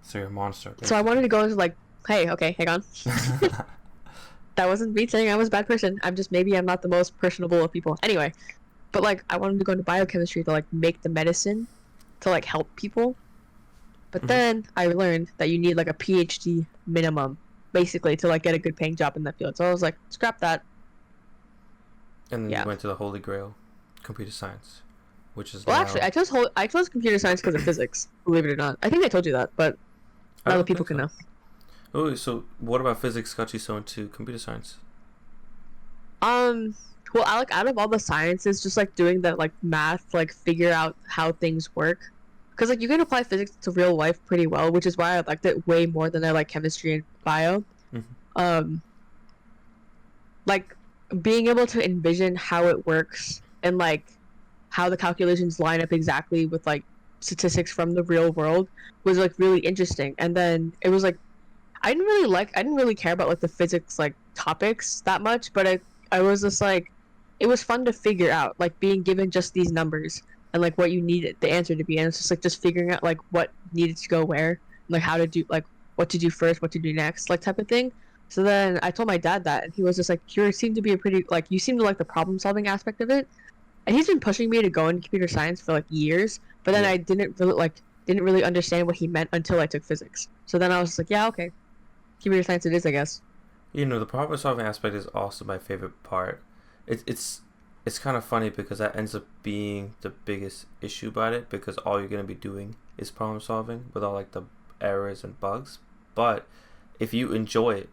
So you're a monster,
so I
basically.
wanted to go into like, hey, okay, hang on. That wasn't me saying I was a bad person. I'm not the most personable of people. Anyway, but like I wanted to go into biochemistry to like make the medicine to like help people. But
Mm-hmm.
then I learned that you need like a PhD minimum, basically, to like get a good paying job in that field. So I was like, scrap that.
And then you
Yeah.
went to the holy grail, computer science, which is
Well, actually,
now.
I chose computer science because of physics. Believe it or not, I think I told you that, but
I
now that
don't
people
think
can
so.
know.
Oh, so what about physics got you so into computer science?
Um, well, I like out of all the sciences, just like doing that like math, like figure out how things work, because like you can apply physics to real life pretty well, which is why I liked it way more than I like chemistry and bio.
Mm-hmm.
Um, like being able to envision how it works and like how the calculations line up exactly with like statistics from the real world was like really interesting. And then it was like I didn't really care about like the physics like topics that much, but I was just like it was fun to figure out, like being given just these numbers and like what you needed the answer to be, and it's just like just figuring out like what needed to go where, and, like how to do like what to do first, what to do next, like type of thing. So then I told my dad that, and he was just like, "You seem to be a pretty like you seem to like the problem solving aspect of it," and he's been pushing me to go into computer science for like years. But then
Yeah.
I didn't really understand what he meant until I took physics. So then I was just like, "Yeah, okay, computer science it is, I guess."
You know, the problem solving aspect is also my favorite part. It's kind of funny because that ends up being the biggest issue about it, because all you're gonna be doing is problem solving with all like the errors and bugs. But if you enjoy it,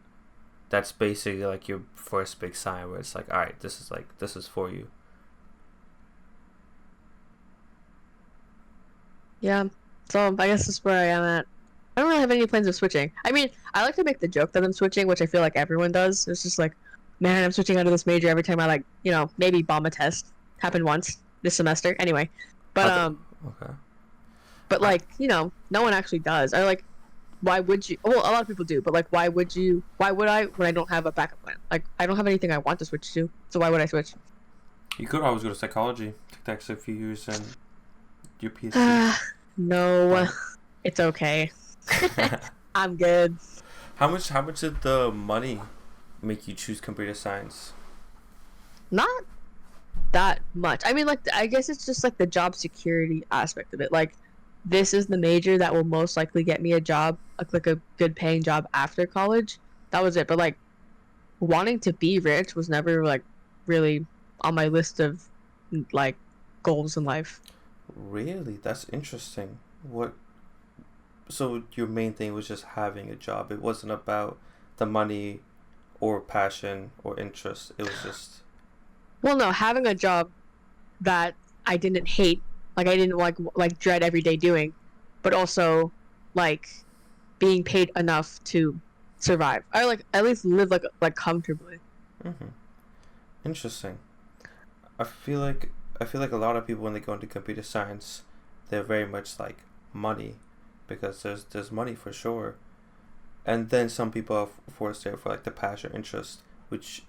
that's basically like your first big sign where it's like, all right, this is for you.
Yeah. So I guess that's where I am at. I don't really have any plans of switching. I mean, I like to make the joke that I'm switching, which I feel like everyone does. It's just like, man, I'm switching out of this major every time I like, maybe bomb a test. Happened once this semester. Anyway. But
How the okay? I
like, no one actually does. I like why would you? Well, a lot of people do, but like why would you? Why would I when I don't have a backup plan? Like I don't have anything I want to switch to. So why would I switch?
You could always go to psychology, take the extra few years and your PhD.
No,
But
it's okay. I'm good.
how much did the money make you choose computer science?
Not that much. I mean, like, I guess it's just like the job security aspect of it. Like, this is the major that will most likely get me a job, like a good paying job after college. That was it. But like, wanting to be rich was never like really on my list of like goals in life.
Really? That's interesting. What So your main thing was just having a job. It wasn't about the money or passion or interest. It was just
Well, no, having a job that I didn't hate, like I didn't like dread every day doing, but also like being paid enough to survive. I like at least live like comfortably.
hmm interesting. I feel like I feel like a lot of people when they go into computer science, they're very much like money, because there's money for sure, and then some people are forced there for like the passion interest, which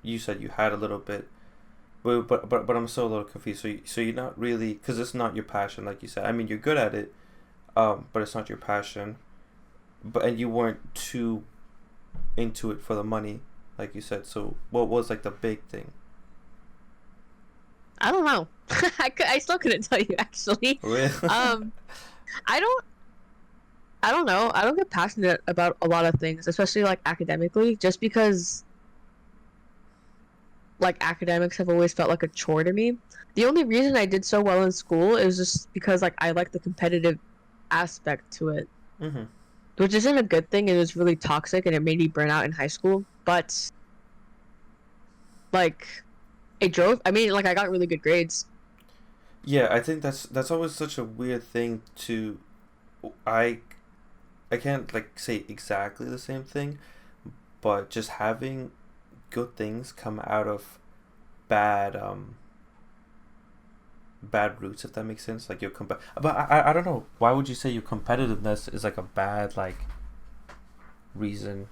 you said you had a little bit. But I'm still a little confused. So you're not really, because it's not your passion, like you said. I mean, you're good at it, but it's not your passion. And you weren't too into it for the money, like you said. So what was like the big thing?
I don't know. I still couldn't tell you actually.
Really?
Um, I don't I don't know. I don't get passionate about a lot of things, especially like academically, just because like academics have always felt like a chore to me. The only reason I did so well in school is just because like I like the competitive aspect to it,
Mm-hmm.
which isn't a good thing. It was really toxic and it made me burn out in high school. But like it drove. I mean, like I got really good grades.
Yeah, I think that's always such a weird thing to. I I can't like say exactly the same thing, but just having good things come out of bad bad roots, if that makes sense. Like but I don't know, why would you say your competitiveness is like a bad like reason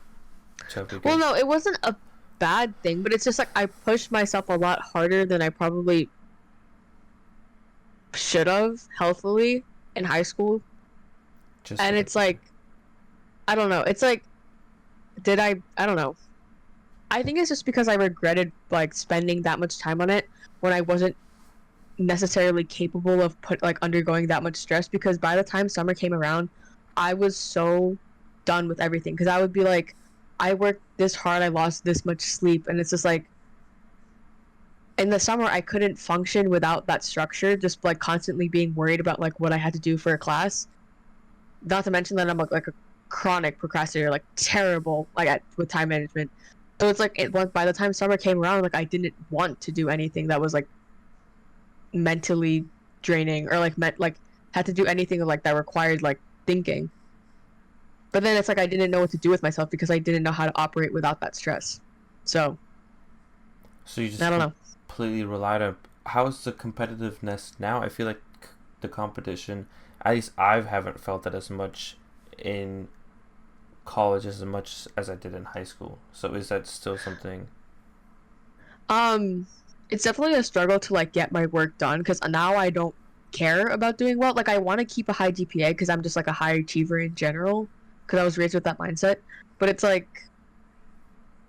to have good
Well,
grades?
no, it wasn't a bad thing, but it's just like I pushed myself a lot harder than I probably should have healthily in high school.
Just to
And
get
it's
better.
like I don't know. It's like did I don't know. I think it's just because I regretted like spending that much time on it when I wasn't necessarily capable of put like undergoing that much stress because by the time summer came around, I was so done with everything because I would be like I worked this hard, I lost this much sleep and it's just like in the summer I couldn't function without that structure, just like constantly being worried about like what I had to do for a class. Not to mention that I'm like a chronic procrastinator, like terrible like with time management. So it's like by the time summer came around, like I didn't want to do anything that was like mentally draining or like meant like had to do anything like that required like thinking. But then it's like I didn't know what to do with myself because I didn't know how to operate without that stress. So
So you
I
just
don't know.
completely relied on. How's the competitiveness now? I feel like the competition, at least I haven't felt it as much in college as much as I did in high school. So is that still something?
Um, it's definitely a struggle to like get my work done because now I don't care about doing well. Like I want to keep a high GPA because I'm just like a high achiever in general because I was raised with that mindset. But it's like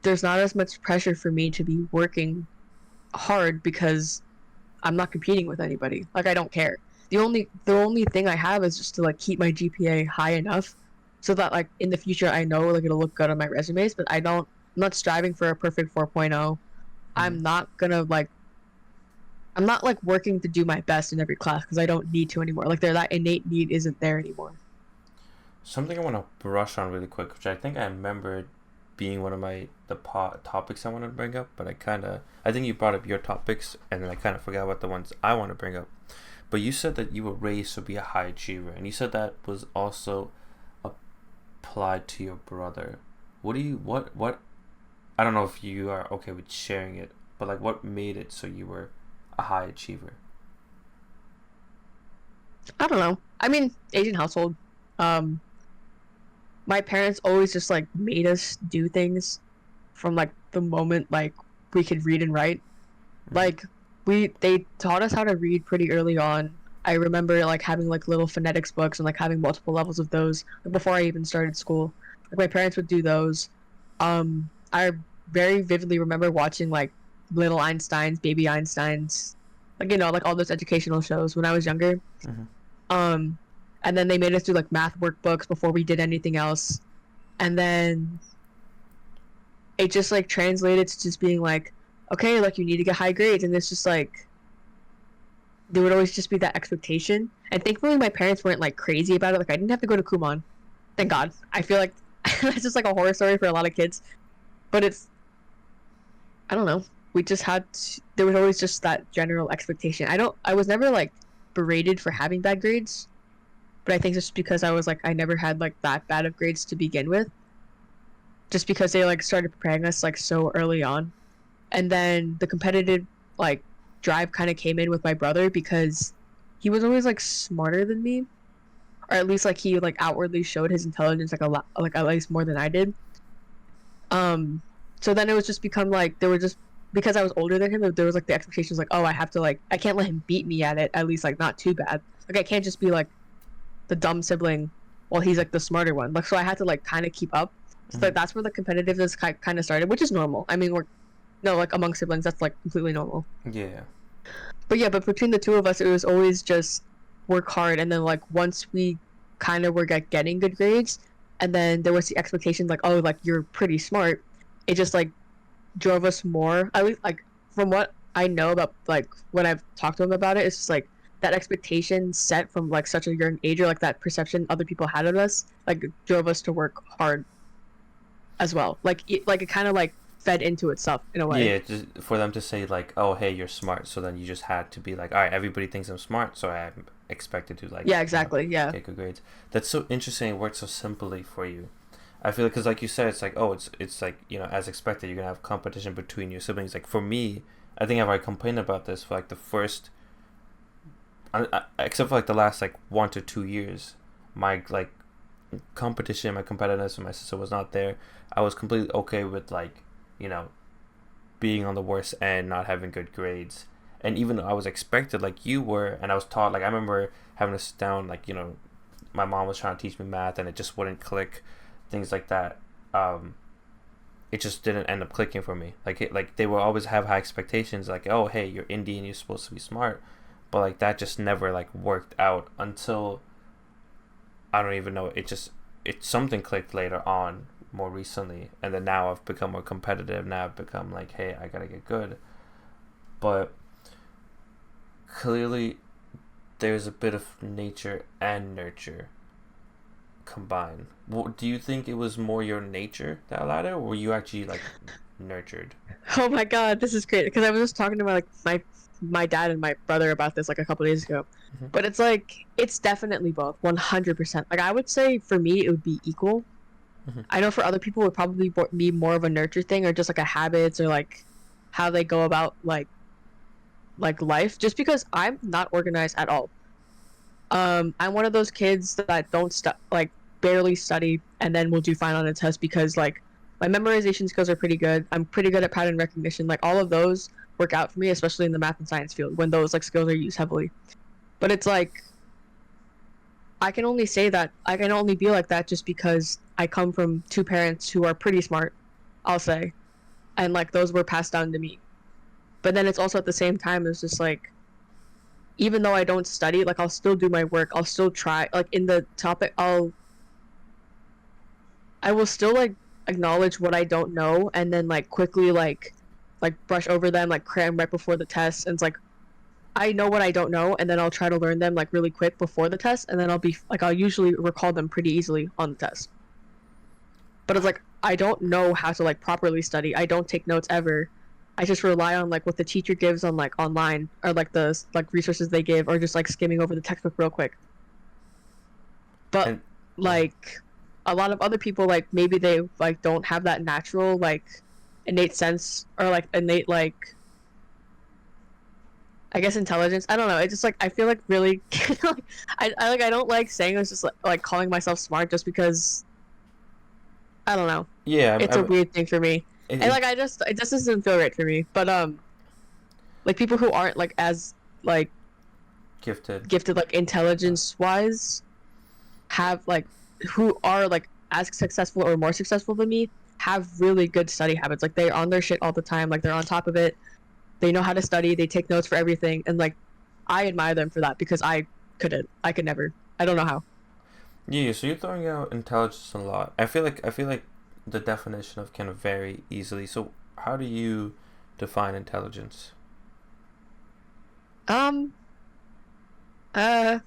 there's not as much pressure for me to be working hard because I'm not competing with anybody. Like I don't care. The only thing I have is just to like keep my GPA high enough so that like in the future I know like it'll look good on my resumes, but I'm not striving for a perfect 4.0.
Mm-hmm.
I'm not gonna like I'm not like working to do my best in every class because I don't need to anymore. Like there that innate need isn't there anymore.
Something I want to brush on really quick, which I think I remember being one of my topics I want to bring up, but I think you brought up your topics, and then I kind of forgot what the ones I want to bring up. But you said that you were raised to be a high achiever, and you said that was also applied to your brother. What? I don't know if you are okay with sharing it, but like, what made it so you were a high achiever?
I don't know. I mean, Asian household. Um, my parents always just like made us do things from like the moment like we could read and write.
Mm-hmm.
Like they taught us how to read pretty early on. I remember like having like little phonetics books and like having multiple levels of those like, before I even started school. Like my parents would do those. I very vividly remember watching like little Einsteins, baby Einsteins, like like all those educational shows when I was younger.
Mm-hmm.
Um, and then they made us do like math workbooks before we did anything else. And then it just like translated to just being like, okay, like you need to get high grades, and it's just like there would always just be that expectation. And thankfully, my parents weren't like crazy about it. Like I didn't have to go to Kumon. Thank God. I feel like that's just like a horror story for a lot of kids. But it's I don't know. We just there was always just that general expectation. I was never like berated for having bad grades, but I think just because I was like I never had like that bad of grades to begin with, just because they like started preparing us like so early on. And then the competitive like drive kind of came in with my brother because he was always like smarter than me, or at least like he like outwardly showed his intelligence like a lot, like at least more than I did. Um, so then it was just become like there were just because I was older than him, there was like the expectations like, oh, I have to like I can't let him beat me at it, at least like not too bad. Like I can't just be like the dumb sibling while he's like the smarter one. Like so I had to like kind of keep up. So
Mm-hmm.
that's where the competitiveness kind of started, which is normal. I mean, we're no like among siblings, that's like completely normal.
Yeah.
But yeah, but between the two of us, it was always just work hard, and then like once we kind of were getting good grades, and then there was the expectation like, oh, like you're pretty smart. It just like drove us more. At least like from what I know about like when I've talked to him about it, it's just like that expectation set from like such a young age, or like that perception other people had of us, like drove us to work hard as well. Like it kind of like fed into itself in a way.
Yeah, just for them to say like, "Oh, hey, you're smart," so then you just had to be like, "All right, everybody thinks I'm smart, so I'm expected to like,
Yeah, exactly. Yeah.
get good grades." That's so interesting. It works so simply for you. I feel because, like you said, it's like, oh, it's like as expected, you're gonna have competition between your siblings. Like for me, I think I've already complained about this for like the first, except for like the last like 1 to 2 years, my like competition, my competitiveness with my sister was not there. I was completely okay with like, you know, being on the worst end, not having good grades. And even though I was expected, like you were, and I was taught, like I remember having to sit down, like my mom was trying to teach me math, and it just wouldn't click, things like that. It just didn't end up clicking for me. Like they will always have high expectations, like, oh hey, you're Indian, you're supposed to be smart, but like that just never like worked out until I don't even know. It something clicked later on, more recently, and then now I've become more competitive. Now I've become like, hey, I gotta get good. But clearly, there's a bit of nature and nurture combined. Do you think it was more your nature that allowed it, or were you actually like nurtured?
Oh my god, this is great because I was just talking to my dad and my brother about this like a couple days ago.
Mm-hmm.
But it's like it's definitely both, 100%. Like I would say for me it would be equal.
Mm-hmm.
I know for other people it would probably be more of a nurture thing, or just like a habits, or like how they go about like life. Just because I'm not organized at all. I'm one of those kids that don't like barely study and then will do fine on a test because like my memorization skills are pretty good. I'm pretty good at pattern recognition. Like all of those work out for me, especially in the math and science field when those like skills are used heavily. But it's like I can only say that I can only be like that just because I come from two parents who are pretty smart, I'll say, and like those were passed down to me. But then it's also at the same time it's just like even though I don't study, like I'll still do my work. I'll still try. Like in the topic, I will still like acknowledge what I don't know and then like quickly like brush over them, like cram right before the test. And it's like I know what I don't know, and then I'll try to learn them like really quick before the test, and then I'll usually recall them pretty easily on the test. But it's like I don't know how to like properly study. I don't take notes ever. I just rely on like what the teacher gives on like online, or like the like resources they give, or just like skimming over the textbook real quick. But
And
like a lot of other people, like maybe they like don't have that natural like innate sense, or like innate like I guess intelligence. I don't know. It just like I feel like really like, I don't like saying it's just like calling myself smart just because I don't know.
yeah,
It's a weird thing for me. And
it
like it just doesn't feel right for me. But like people who aren't like as like
gifted.
gifted like intelligence wise have like who are like as successful or more successful than me have really good study habits. Like they're on their shit all the time, like they're on top of it. They know how to study, they take notes for everything, and like I admire them for that because I couldn't. I could never. I don't know how.
Yeah, so you're throwing out intelligence a lot. I feel like the definition of can vary easily. So how do you define intelligence?
Um uh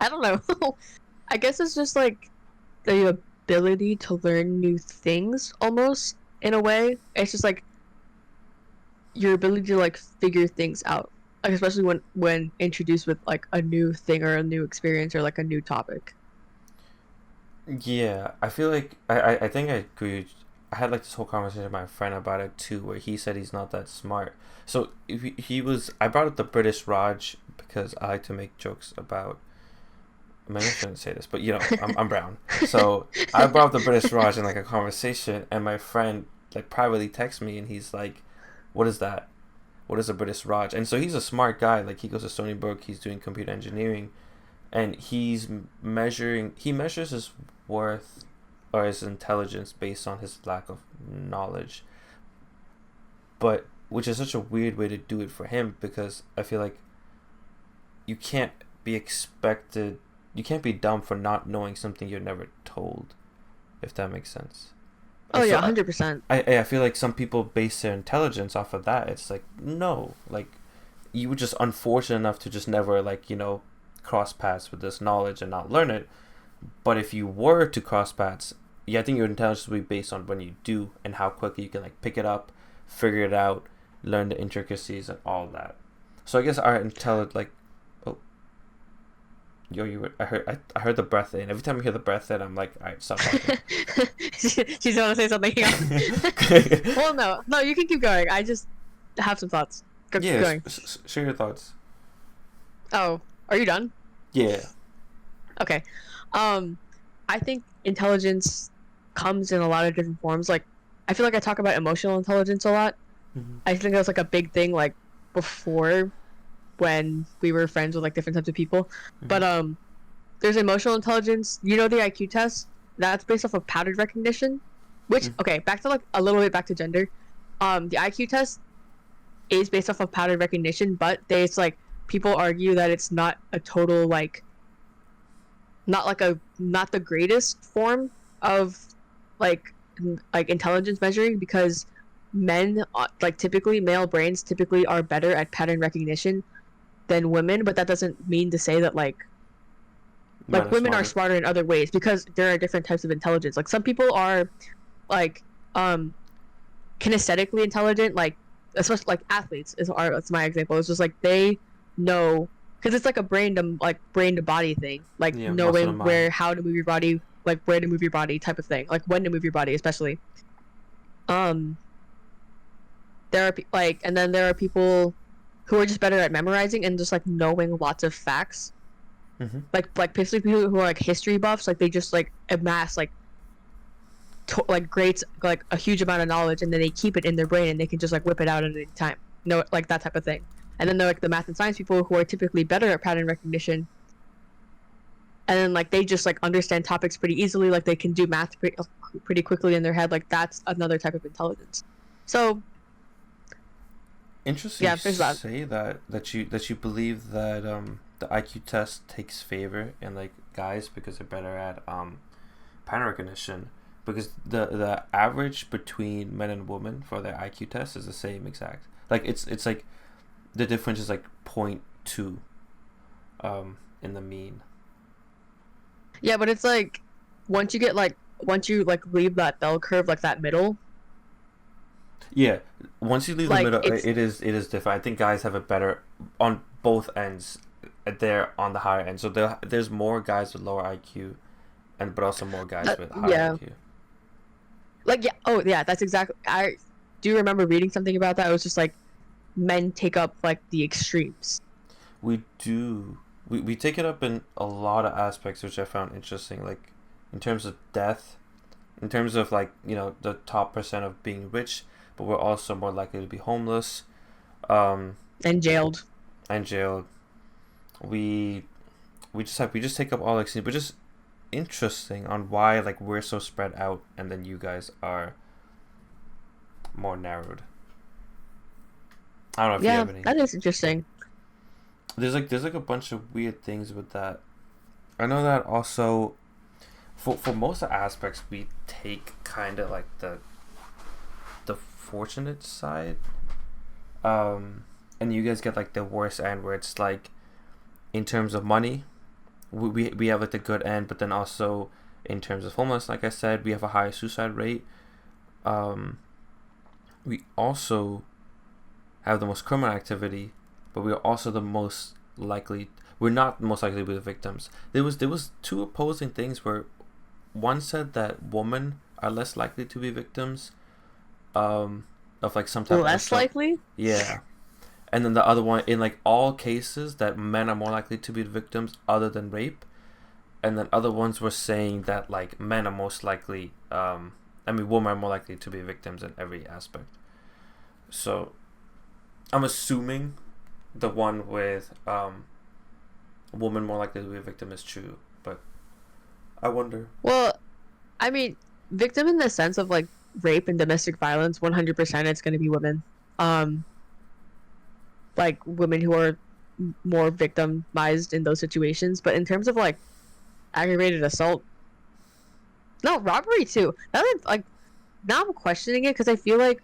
I don't know. I guess it's just like the ability to learn new things almost in a way. It's just like your ability to like figure things out. Like especially when introduced with like a new thing or a new experience or like a new topic.
Yeah, I feel like I think I agree. I had like this whole conversation with my friend about it too, where he said he's not that smart. So if he was, I brought up the British Raj because I like to make jokes about. Maybe I shouldn't say this, but I'm brown. So I brought up the British Raj in like a conversation, and my friend like privately texts me, and he's like, "What is that? What is a British Raj?" And so he's a smart guy. Like he goes to Stony Brook. He's doing computer engineering, and he measures his worth or his intelligence based on his lack of knowledge. But which is such a weird way to do it for him, because I feel like you can't be expected, you can't be dumb for not knowing something you're never told, if that makes sense.
Oh
Like,
yeah,
so
100%.
I feel like some people base their intelligence off of that. It's like, no, like, you were just unfortunate enough to just never, like, cross paths with this knowledge and not learn it. But if you were to cross paths, yeah, I think your intelligence will be based on when you do and how quickly you can, like, pick it up, figure it out, learn the intricacies and all that. So I guess our intelligence, like, oh, yo, I heard the breath in. Every time I hear the breath in, I'm like, all right, stop talking.
She's gonna say something else. Well, no, you can keep going. I just have some thoughts. Keep
Yeah,
going.
share your thoughts.
Oh, are you done?
Yeah.
Okay. Um, I think intelligence comes in a lot of different forms. Like, I feel like I talk about emotional intelligence a lot.
Mm-hmm.
I think that was like a big thing, like, before, when we were friends with like different types of people.
Mm-hmm.
But there's emotional intelligence. You know, the IQ test, that's based off of pattern recognition. Which,
Mm-hmm.
okay, back to like a little bit back to gender. The IQ test is based off of pattern recognition, but it's like people argue that it's not a total, like, not the greatest form of like intelligence measuring, because men, like, typically male brains typically are better at pattern recognition than women, but that doesn't mean to say that
Men are
women are
smarter.
smarter in other ways, because there are different types of intelligence. Like, some people are like kinesthetically intelligent, like, especially like athletes that's my example. It's just like they know, because it's like a brain to body thing, like
Yeah, muscle
knowing
to mind.
how to move your body, like where to move your body type of thing, like when to move your body especially. um there are and then there are people who are just better at memorizing and just like knowing lots of facts,
Mm-hmm.
like basically people who are like history buffs, like they just like amass like grades, like a huge amount of knowledge, and then they keep it in their brain and they can just like whip it out at any time. No, like that type of thing. And then they're like the math and science people who are typically better at pattern recognition, and then like they just like understand topics pretty easily, like they can do math pretty quickly in their head. Like, that's another type of intelligence. So
Interesting
yeah,
you
there's that.
say that you believe that the IQ test takes favor in, like, guys because they're better at pattern recognition, because the average between men and women for their IQ test is the same exact. Like, it's like the difference is like 0.2 in the mean.
Yeah, but it's like once you like leave that bell curve, like that middle,
Yeah, once you leave the
like
middle,
it's
it is different. I think guys have it better on both ends. They're on the higher end, so there's more guys with lower IQ, and but also more guys with higher
yeah,
IQ.
like, yeah, oh yeah, that's exactly. I do remember reading something about that. It was just like men take up like the extremes.
We do. We take it up in a lot of aspects, which I found interesting. Like, in terms of death, in terms of, like, the top percent of being rich, but we're also more likely to be homeless, um,
And jailed.
and jailed. We we just take up all, like, but just interesting on why, like, we're so spread out and then you guys are more narrowed. I don't know if you
Yeah,
have any.
that is interesting.
There's like a bunch of weird things with that. I know that also for most of the aspects we take kind of like the fortunate side, and you guys get like the worst end where it's like, in terms of money, we have like the good end, but then also in terms of homeless, like I said, we have a higher suicide rate. um we also have the most criminal activity, but we are also the most likely. We're not most likely to be the victims. There was two opposing things where one said that women are less likely to be victims, of like some type of
Less
assault.
likely.
Yeah, and then the other one, in like all cases, that men are more likely to be the victims other than rape, and then other ones were saying that, like, men are most likely. I mean, women are more likely to be victims in every aspect. So I'm assuming the one with a woman more likely to be a victim is true, but I wonder.
Well, I mean, victim in the sense of like rape and domestic violence, 100% it's going to be women. um like women who are more victimized in those situations. But in terms of like aggravated assault, no, robbery too. Now I'm questioning it because I feel like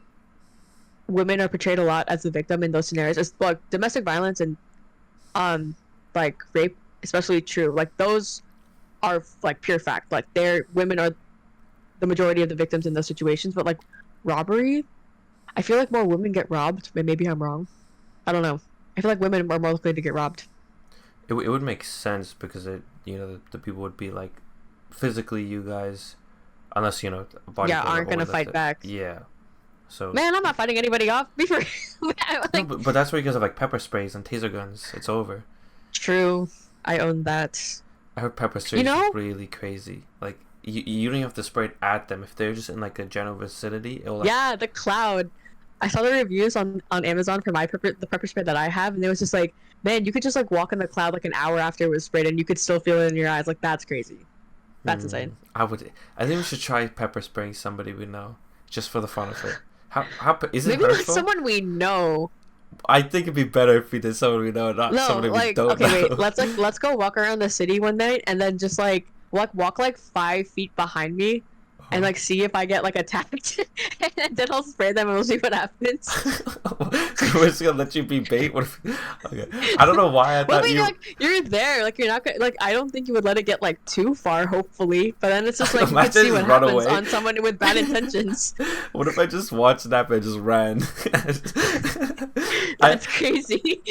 women are portrayed a lot as the victim in those scenarios. It's like domestic violence and like rape, especially true. Like those are like pure fact. Like women are the majority of the victims in those situations. But like robbery, I feel like more women get robbed. Maybe I'm wrong. I don't know. I feel like women are more likely to get robbed.
It would make sense because the people would be like physically you guys, unless a body
Aren't gonna fight back.
Yeah. So
man, I'm not fighting anybody off. Before
like, no, but that's why you guys have like pepper sprays and taser guns. It's over.
True, I own that.
I heard pepper sprays is really crazy. Like you don't even have to spray it at them. If they're just in like a general vicinity, it'll
the cloud. I saw the reviews on Amazon for the pepper spray that I have, and it was just like, man, you could just like walk in the cloud like an hour after it was sprayed, and you could still feel it in your eyes. Like that's crazy. That's insane.
I think we should try pepper spraying somebody we know, just for the fun of it. How is it
maybe
hurtful?
Not someone we know.
I think it'd be better if we did someone we know, not somebody we don't know.
Wait, let's go walk around the city one night and then just like walk like 5 feet behind me and like see if I get like attacked and then I'll spray them and we'll see what happens.
We're just gonna let you be bait? What if... Okay. I don't know why I thought
you're there, like you're not gonna, like I don't think you would let it get like too far, hopefully, but then it's just like you can see what happens on someone with bad intentions.
What if I just watched that and just ran?
That's crazy.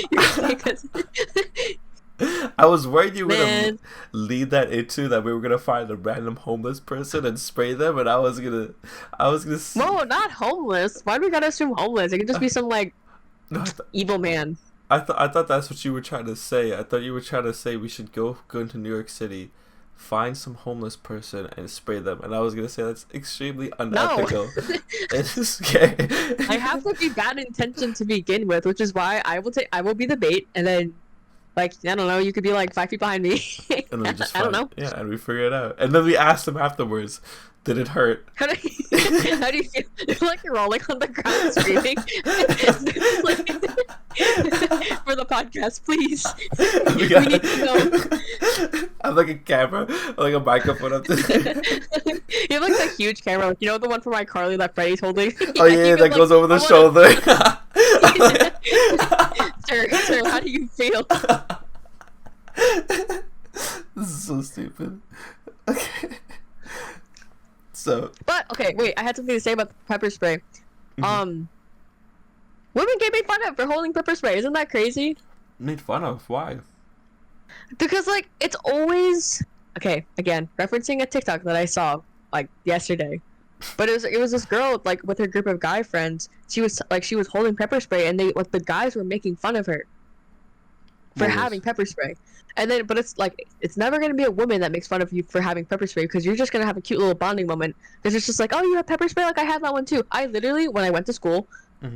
I was worried you were gonna lead that into that we were gonna find a random homeless person and spray them, and I was gonna.
No, not homeless. Why do we gotta assume homeless? It could just be some like evil man.
I thought that's what you were trying to say. I thought you were trying to say we should go into New York City, find some homeless person and spray them, and I was gonna say that's extremely unethical.
No.
It's scary.
I have to be bad intention to begin with, which is why I will be the bait, and then. Like, I don't know, you could be like 5 feet behind me.
And we just
I don't know.
Yeah, and we figure it out. And then we asked them afterwards, did it hurt?
How do you feel? You feel like you're rolling on the ground screaming? For the podcast, please. We need to know.
I have like a camera, like a microphone up there.
You have like the huge camera, like, you know the one from iCarly that Freddy's holding?
Oh yeah, that goes over the shoulder.
Sir, how do you feel?
This is so stupid. Okay. So.
But okay, wait. I had something to say about the pepper spray. Mm-hmm. Women get made fun of for holding pepper spray. Isn't that crazy?
Made fun of? Why?
Because like it's always okay. Again, referencing a TikTok that I saw like yesterday. But it was this girl like with her group of guy friends. She was holding pepper spray, and the guys were making fun of her for having pepper spray. And then, but it's like it's never gonna be a woman that makes fun of you for having pepper spray because you're just gonna have a cute little bonding moment. Because it's just like, oh, you have pepper spray, like I have that one too. I literally, when I went to school,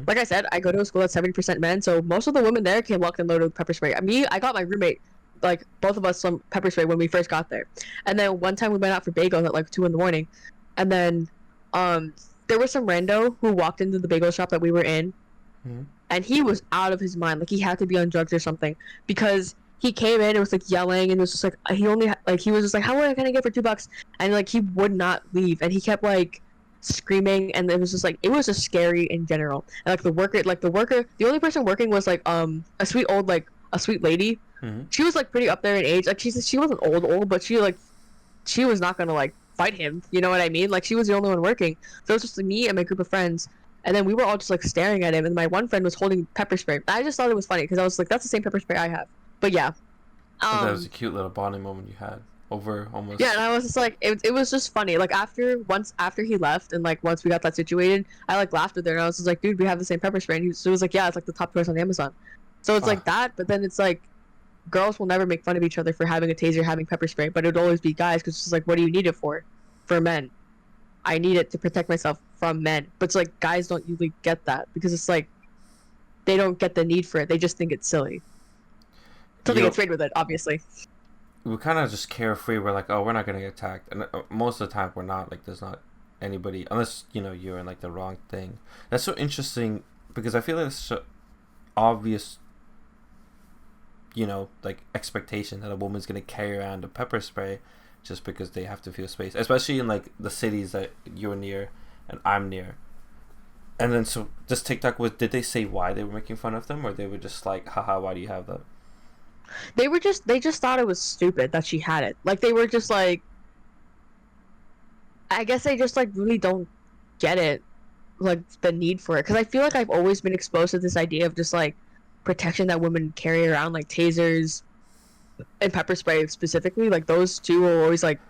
like I said, I go to a school that's 70% men, so most of the women there came locked and loaded with pepper spray. I got my roommate, like both of us, some pepper spray when we first got there. And then one time we went out for bagels at like 2 a.m, and then there was some rando who walked into the bagel shop that we were in, and he was out of his mind, like he had to be on drugs or something, because he came in and was like yelling, and it was just like he was just like, how much can I get for $2? And like he would not leave, and he kept like screaming, and it was just like, it was just scary in general. And like the worker, the only person working was like a sweet lady. She was like pretty up there in age, like she wasn't old, but she was not gonna like fight him, you know what I mean? Like she was the only one working, so it was just like, me and my group of friends, and then we were all just like staring at him, and my one friend was holding pepper spray. I just thought it was funny because I was like, that's the same pepper spray I have. But yeah,
that was a cute little bonding moment you had over almost.
Yeah, and I was just like, it was just funny. Like after he left, and like once we got that situated, I like laughed with her, and I was just like, dude, we have the same pepper spray, and he was like, yeah, it's like the top choice on Amazon. So it's like that, but then it's like, girls will never make fun of each other for having a taser, having pepper spray, but it would always be guys, because it's just like, what do you need it for? For men. I need it to protect myself from men. But it's like, guys don't usually get that, because it's like, they don't get the need for it. They just think it's silly. Something gets sprayed with it, obviously.
We're kind of just carefree. We're like, oh, we're not going to get attacked. And most of the time, we're not. Like, there's not anybody, unless, you're in, like, the wrong thing. That's so interesting because I feel like it's such an obvious, like expectation that a woman's gonna carry around a pepper spray just because they have to feel space, especially in like the cities that you're near and I'm near. And then so this TikTok was, did they say why they were making fun of them, or they were just like, haha, why do you have that?
They just thought it was stupid that she had it. Like they were just like, I guess they just like really don't get it, like the need for it. Because I feel like I've always been exposed to this idea of just like protection that women carry around, like tasers and pepper spray specifically. Like those two were always like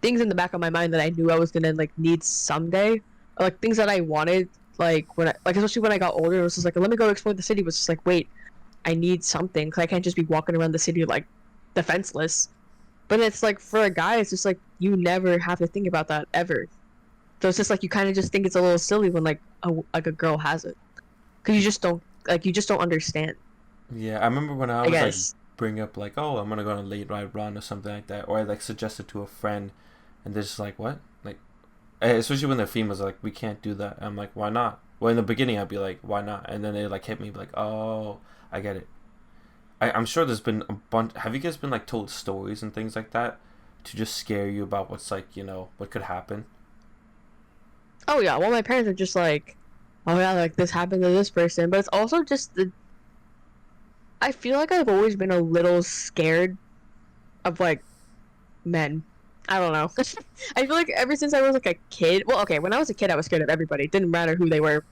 things in the back of my mind that I knew I was gonna like need someday, or like things that I wanted. Like when I, like especially when I got older, it was just like, let me go explore the city. It was just like, wait, I need something because I can't just be walking around the city like defenseless. But it's like for a guy, it's just like you never have to think about that ever. So it's just like you kind of just think it's a little silly when like a girl has it, because you just don't understand.
Yeah, I remember when I
I
was like
guess.
bring up like, oh, I'm gonna go on a late ride run or something like that, or I like suggested to a friend, and they're just like, what? Like, especially when they're females, like, we can't do that. I'm like, why not? Well, in the beginning, I'd be like, why not? And then they like hit me like, oh, I get it. I'm sure there's been a bunch. Have you guys been like told stories and things like that to just scare you about what's like, what could happen?
Oh yeah, well my parents are just like, oh yeah, like this happened to this person, but it's also just the. I feel like I've always been a little scared of like men. I don't know. I feel like ever since I was like a kid. Well, okay, when I was a kid, I was scared of everybody. It didn't matter who they were.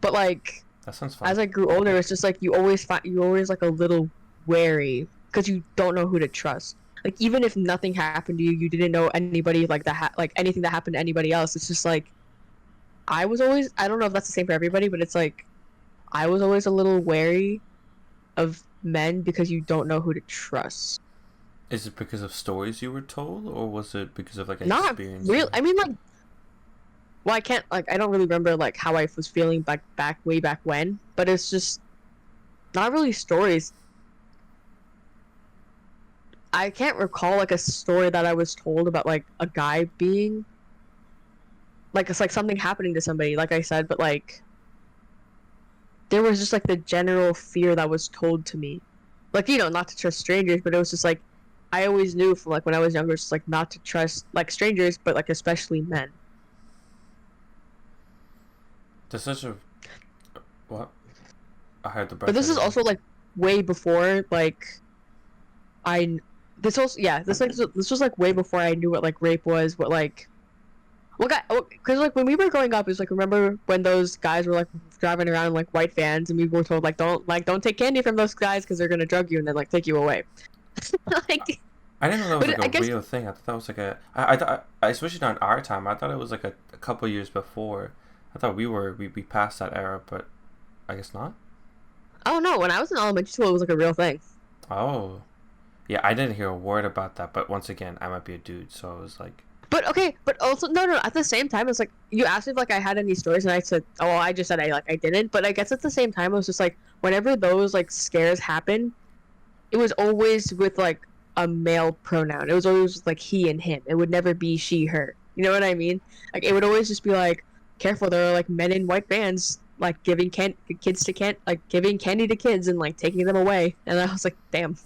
But like
That sounds fun.
as I grew older, it's just like you always like a little wary because you don't know who to trust. Like even if nothing happened to you, you didn't know anybody like that, like anything that happened to anybody else. It's just like I was always. I don't know if that's the same for everybody, but it's like I was always a little wary of men because you don't know who to trust.
Is it because of stories you were told, or was it because of like
Not real.
experiences?
I mean, like, well, I can't like I don't really remember like how I was feeling back way back when, but it's just not really stories. I can't recall like a story that I was told about like a guy being like it's like something happening to somebody, like I said, but like there was just like the general fear that was told to me, like not to trust strangers, but it was just like I always knew from like when I was younger, it's just like not to trust like strangers, but like especially men.
There's such a what? I heard the
But
birthday
this is
again.
also like way before like I this also yeah this was like way before I knew what like rape was, what like what guy because like when we were growing up, it's like remember when those guys were like driving around in like white vans and we were told like don't take candy from those guys because they're gonna drug you and then like take you away. Like,
I didn't know that was like
but
a
I guess
real thing. I thought that was like I thought, especially not in our time. I thought it was like a couple years before. I thought we passed that era, but I guess not.
I don't know. When I was in elementary school, it was like a real thing.
Oh, yeah, I didn't hear a word about that. But once again, I might be a dude, so I was like,
But okay, but also no. At the same time, it's like you asked me if like I had any stories, and I said, oh, well, I just said I didn't. But I guess at the same time, it was just like whenever those like scares happen, it was always with like a male pronoun. It was always like he and him. It would never be she, her. You know what I mean? Like it would always just be like, careful, there are like men in white vans like giving kids to like giving candy to kids and like taking them away. And I was like, damn,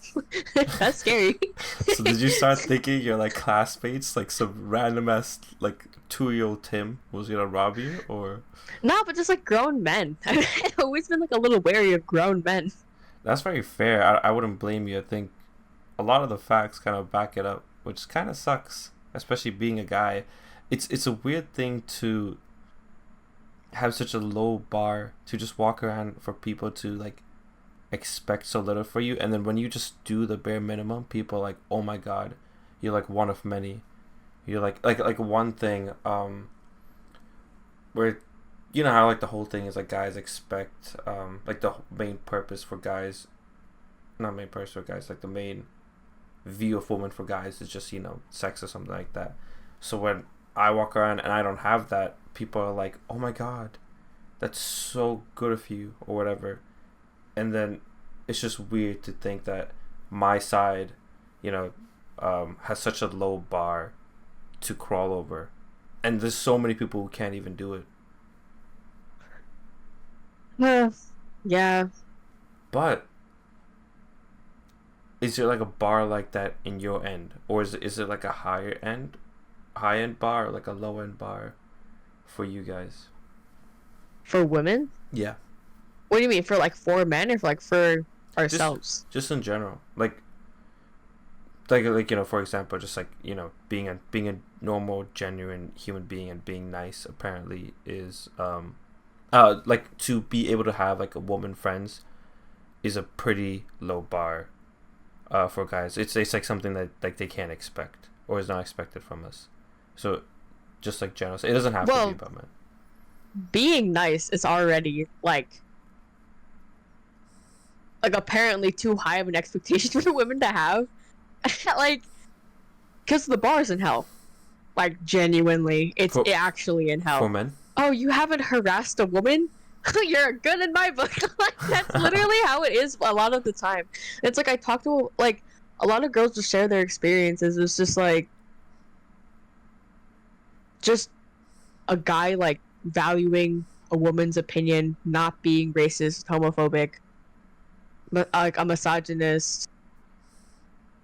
that's scary.
so did you start thinking your like classmates, like some random ass like 2 year old Tim was gonna rob you, or
No, but just like grown men. I've always been like a little wary of grown men.
that's very fair. I wouldn't blame you. I think a lot of the facts kind of back it up, which kind of sucks, especially being a guy. It's a weird thing to have such a low bar to just walk around for people to like expect so little for you, and then when you just do the bare minimum, people are like, oh my god, you're like one of many. You're like one thing where you know how like the whole thing is like guys expect like the main purpose for guys, not main purpose for guys, like the main view of women for guys is just sex or something like that. So when I walk around and I don't have that, people are like, oh my god, that's so good of you or whatever. And then it's just weird to think that my side you know has such a low bar to crawl over, and there's so many people who can't even do it.
Yeah.
But is there like a bar like that in your end, or is it like a high end bar, or like a low end bar for you guys?
For women?
Yeah,
What do you mean? For like for men or for like for
just
ourselves?
just in general, like for example, just like being a normal, genuine human being and being nice apparently is like to be able to have like a woman friends is a pretty low bar for guys. It's like something that like they can't expect or is not expected from us. So just like general, it doesn't have to be
Well,
about men.
being nice is already like apparently too high of an expectation for women to have. Like, because the bar's in hell. Like, genuinely, it's
For
actually in
for
hell.
men.
Oh, you haven't harassed a woman? You're good in my book. Like, that's literally how it is a lot of the time. It's like I talk to like a lot of girls just share their experiences. It's just like just a guy like valuing a woman's opinion, not being racist, homophobic, like a misogynist,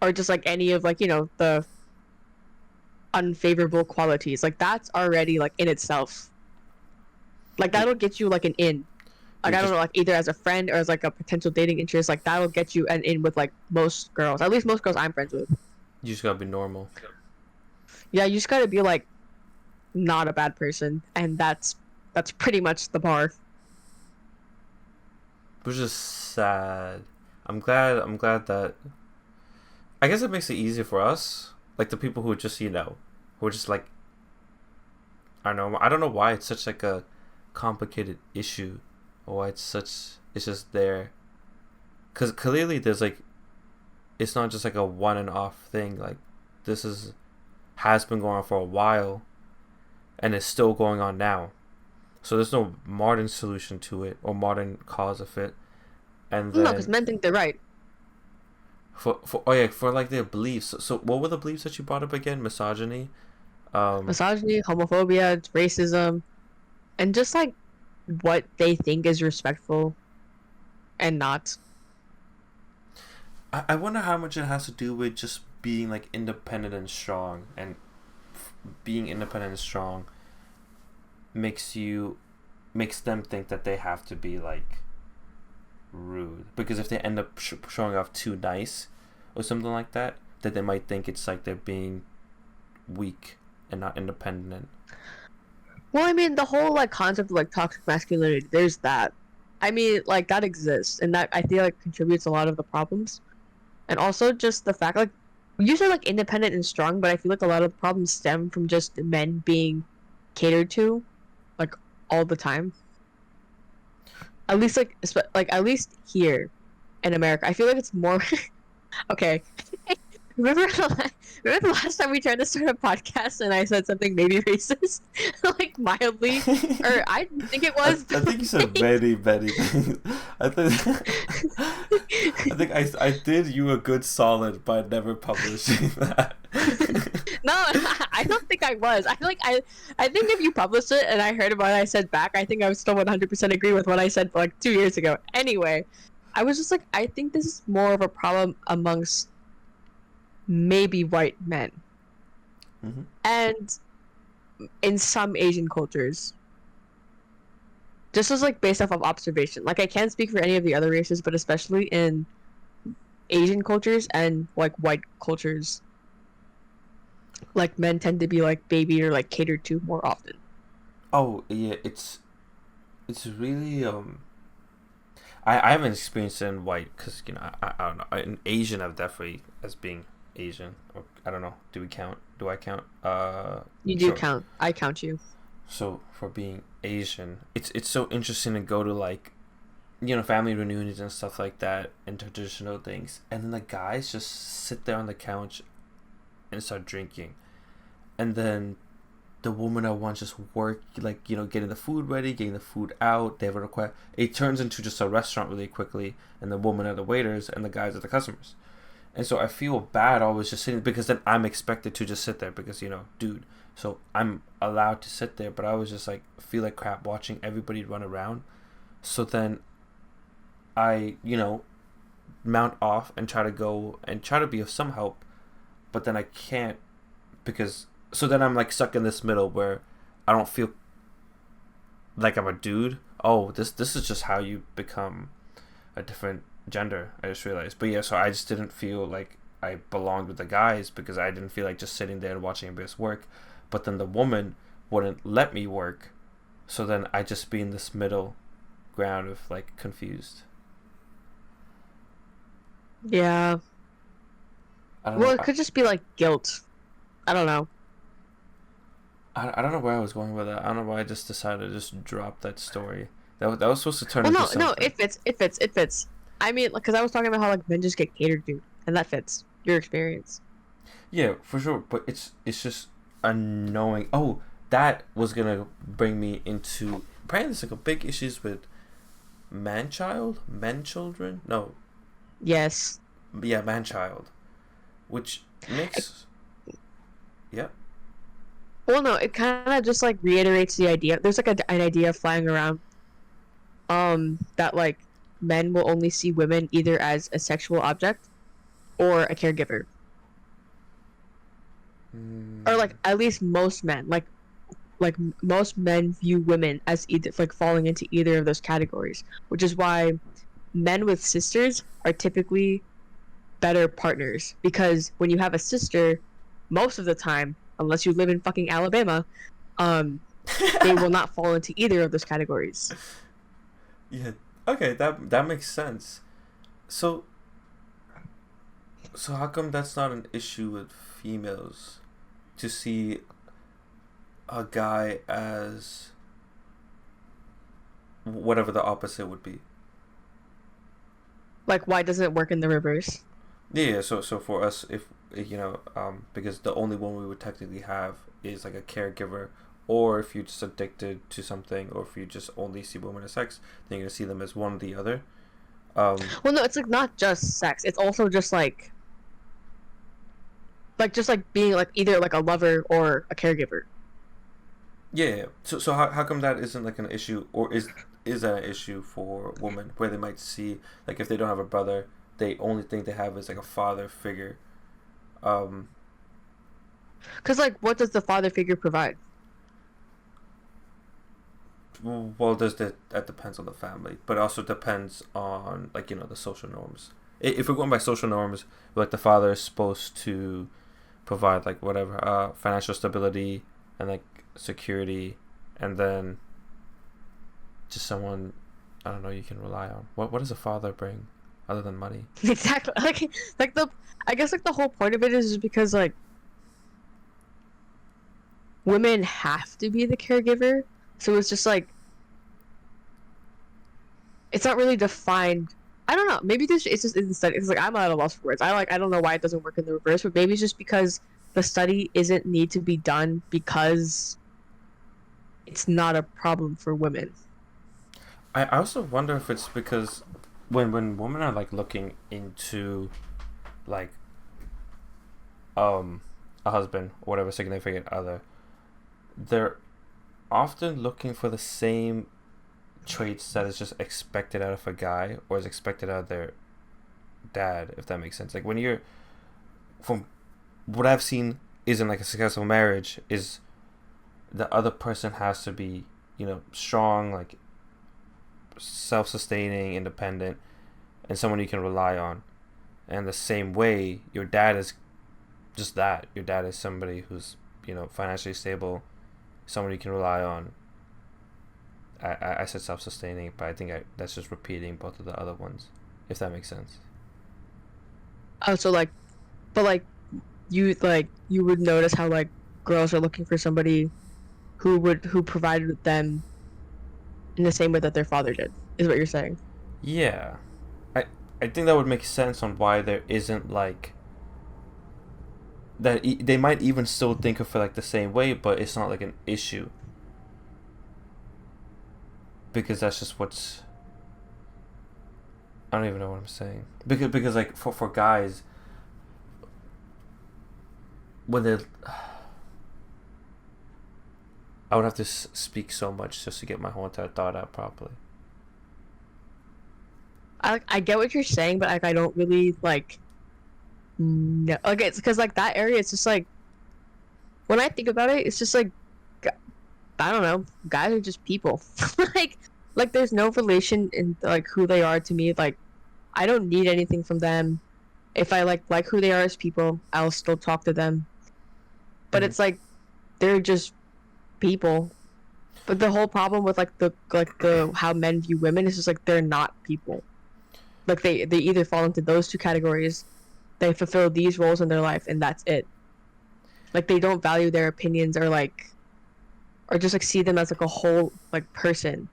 or just like any of like the unfavorable qualities. Like that's already like in itself. Like
you
that'll get you like an in. Like
you
I don't
just
know, like either as a friend or as like a potential dating interest. Like that'll get you an in with like most girls. At least most girls I'm friends with.
you just gotta be normal,
Yeah, you just gotta be like not a bad person, and that's pretty much the bar.
which is sad. I'm glad that I guess it makes it easier for us, like the people who just who are just like I don't know why it's such like a complicated issue, or why it's just there, because clearly there's like it's not just like a one and off thing. Like this is has been going on for a while, and it's still going on now. So there's no modern solution to it or modern cause of it. And
No, because
then
men think they're right.
for oh yeah, for like their beliefs. So what were the beliefs that you brought up again? Misogyny. Um,
Misogyny, homophobia, racism, and just like what they think is respectful and not.
I wonder how much it has to do with just being like independent and strong, and being independent and strong makes you makes them think that they have to be like rude, because if they end up showing off too nice or something like that, that they might think it's like they're being weak and not independent.
Well, I mean, the whole like concept of like toxic masculinity, there's that. I mean, like that exists, and that I feel like contributes a lot of the problems. And also just the fact like you said like independent and strong, but I feel like a lot of the problems stem from just men being catered to like all the time. At least like at least here in America, I feel like it's more okay. Remember, remember the last time we tried to start a podcast and I said something maybe racist, like mildly, or I didn't think it was.
I think you said many many things. I think I think I did you a good solid by never publishing that.
No, I don't think I was. I feel like I think if you published it and I heard what I said back, I think I would still 100% agree with what I said like 2 years ago. Anyway, I was just like, I think this is more of a problem amongst maybe white men
Mm-hmm.
and in some Asian cultures. This was like based off of observation. Like I can't speak for any of the other races, but especially in Asian cultures and like white cultures, like men tend to be like babied or like catered to more often.
Oh yeah, it's really I haven't experienced it in white, because I don't know, in Asian I've definitely, as being Asian, or I don't know, do we count, do I count,
You do
sure.
count. I count you.
So for being Asian, it's so interesting to go to like family reunions and stuff like that, and traditional things, and then the guys just sit there on the couch and start drinking, and then the woman at once just work, like getting the food ready, getting the food out. They have a request. It turns into just a restaurant really quickly, and the woman are the waiters and the guys are the customers. And so I feel bad always just sitting, because then I'm expected to just sit there because dude. So I'm allowed to sit there, but I was just like feel like crap watching everybody run around. So then I, mount off and try to go and try to be of some help, but then I can't because so then I'm like stuck in this middle where I don't feel like I'm a dude. Oh, this is just how you become a different gender. I just realized. But yeah, so I just didn't feel like I belonged with the guys because I didn't feel like just sitting there and watching everybody else work. But then the woman wouldn't let me work, so then I just be in this middle ground of like confused.
Yeah.
I don't
Well,
know.
it could just be like guilt. I don't know.
I don't know where I was going with that. I don't know why I just decided to just drop that story. That was supposed to turn
Well,
into
no,
something.
it fits. It fits. It fits. I mean, because I was talking about how like men just get catered to, and that fits your experience.
Yeah, for sure. But it's just annoying. Oh, that was gonna bring me into apparently there's like a big issues with men children. No,
Yes.
yeah, man child, which makes yeah.
Well, no, it kind of just like reiterates the idea. There's like an idea flying around, that like men will only see women either as a sexual object or a caregiver, or
Mm,
like at least most men, most men view women as either like falling into either of those categories, which is why men with sisters are typically better partners because when you have a sister, most of the time, unless you live in fucking Alabama, um, they will not fall into either of those categories.
yeah. Okay, that makes sense. So so how come that's not an issue with females to see a guy as whatever the opposite would be?
Like, why doesn't it work in the reverse?
Yeah, so for us, if because the only one we would technically have is like a caregiver, or if you're just addicted to something, or if you just only see women as sex, then you're gonna see them as one or the other. Um,
Well, no, it's like not just sex. It's also just just like being like either like a lover or a caregiver.
yeah. So how come that isn't like an issue, or is that an issue for women where they might see like if they don't have a brother, they only think they have is like a father figure. Um,
Because like, what does the father figure provide?
well, that depends on the family, but it also depends on like the social norms. If we're going by social norms, like the father is supposed to provide like whatever financial stability and like security, and then just someone I don't know you can rely on. What does a father bring other than money?
Exactly. Like the I guess like the whole point of it is just because like women have to be the caregiver, so it's just like it's not really defined. I don't know. Maybe this it's just in the study. It's like I'm at a loss for words. I don't know why it doesn't work in the reverse, but maybe it's just because the study isn't need to be done because it's not a problem for women.
I also wonder if it's because when women are like looking into like um a husband or whatever significant other, they're often looking for the same traits that is just expected out of a guy or is expected out of their dad, if that makes sense. Like when you're from what I've seen is in like a successful marriage is the other person has to be, strong, like self-sustaining, independent, and someone you can rely on. And the same way, your dad is just that. Your dad is somebody who's, financially stable, someone you can rely on. I said self-sustaining, but I think that's just repeating both of the other ones, if that makes sense.
Oh, so like, but like you would notice how like girls are looking for somebody who provided them in the same way that their father did. Is what you're saying?
Yeah, I think that would make sense on why there isn't like that. They might even still think of it like the same way, but it's not like an issue because that's just what's. I don't even know what I'm saying because like for guys when they I would have to speak so much just to get my whole entire thought out properly.
I get what you're saying, but like I don't really like no. Like it's because like that area, it's just like when I think about it, it's just like I don't know, guys are just people. like like there's no relation in like who they are to me. Like I don't need anything from them. If I like who they are as people, I'll still talk to them. But
Mm-hmm.
it's like they're just people. But the whole problem with like the how men view women is just like they're not people. Like they either fall into those two categories, they fulfill these roles in their life, and that's it. Like they don't value their opinions or just like see them as like a whole like person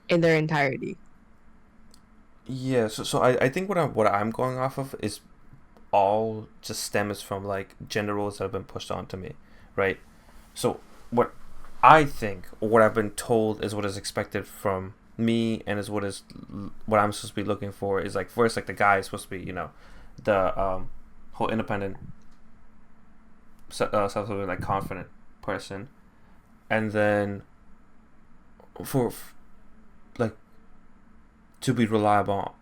in their entirety.
Yeah, so I think what I'm going off of is all just stems from like gender roles that have been pushed onto me, right? So what I think or what I've been told is what is expected from me and is what I'm supposed to be looking for is like first like the guy is supposed to be the whole independent self like confident person, and then for like to be reliable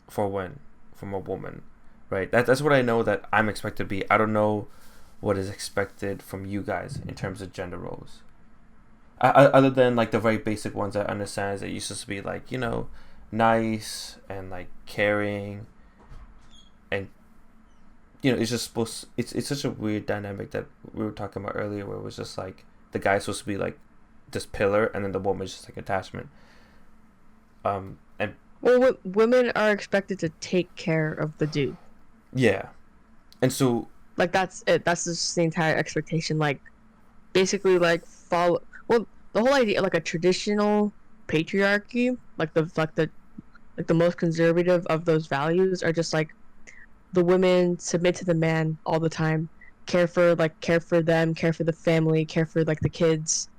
for when from a woman, right? That's what I know that I'm expected to be. I don't know what is expected from you guys in terms of gender roles. Other than like the very basic ones I understand is that you're supposed to be like nice and like caring and it's just it's such a weird dynamic that we were talking about earlier where it was just like the guy's supposed to be like this pillar and then the woman's just like attachment. And
Well, women are expected to take care of the dude.
yeah, and so
Like that's it. That's just the entire expectation. Like basically, like follow. Well, the whole idea, like a traditional patriarchy, like the most conservative of those values, are just like the women submit to the man all the time, care for them, care for the family, care for like the kids,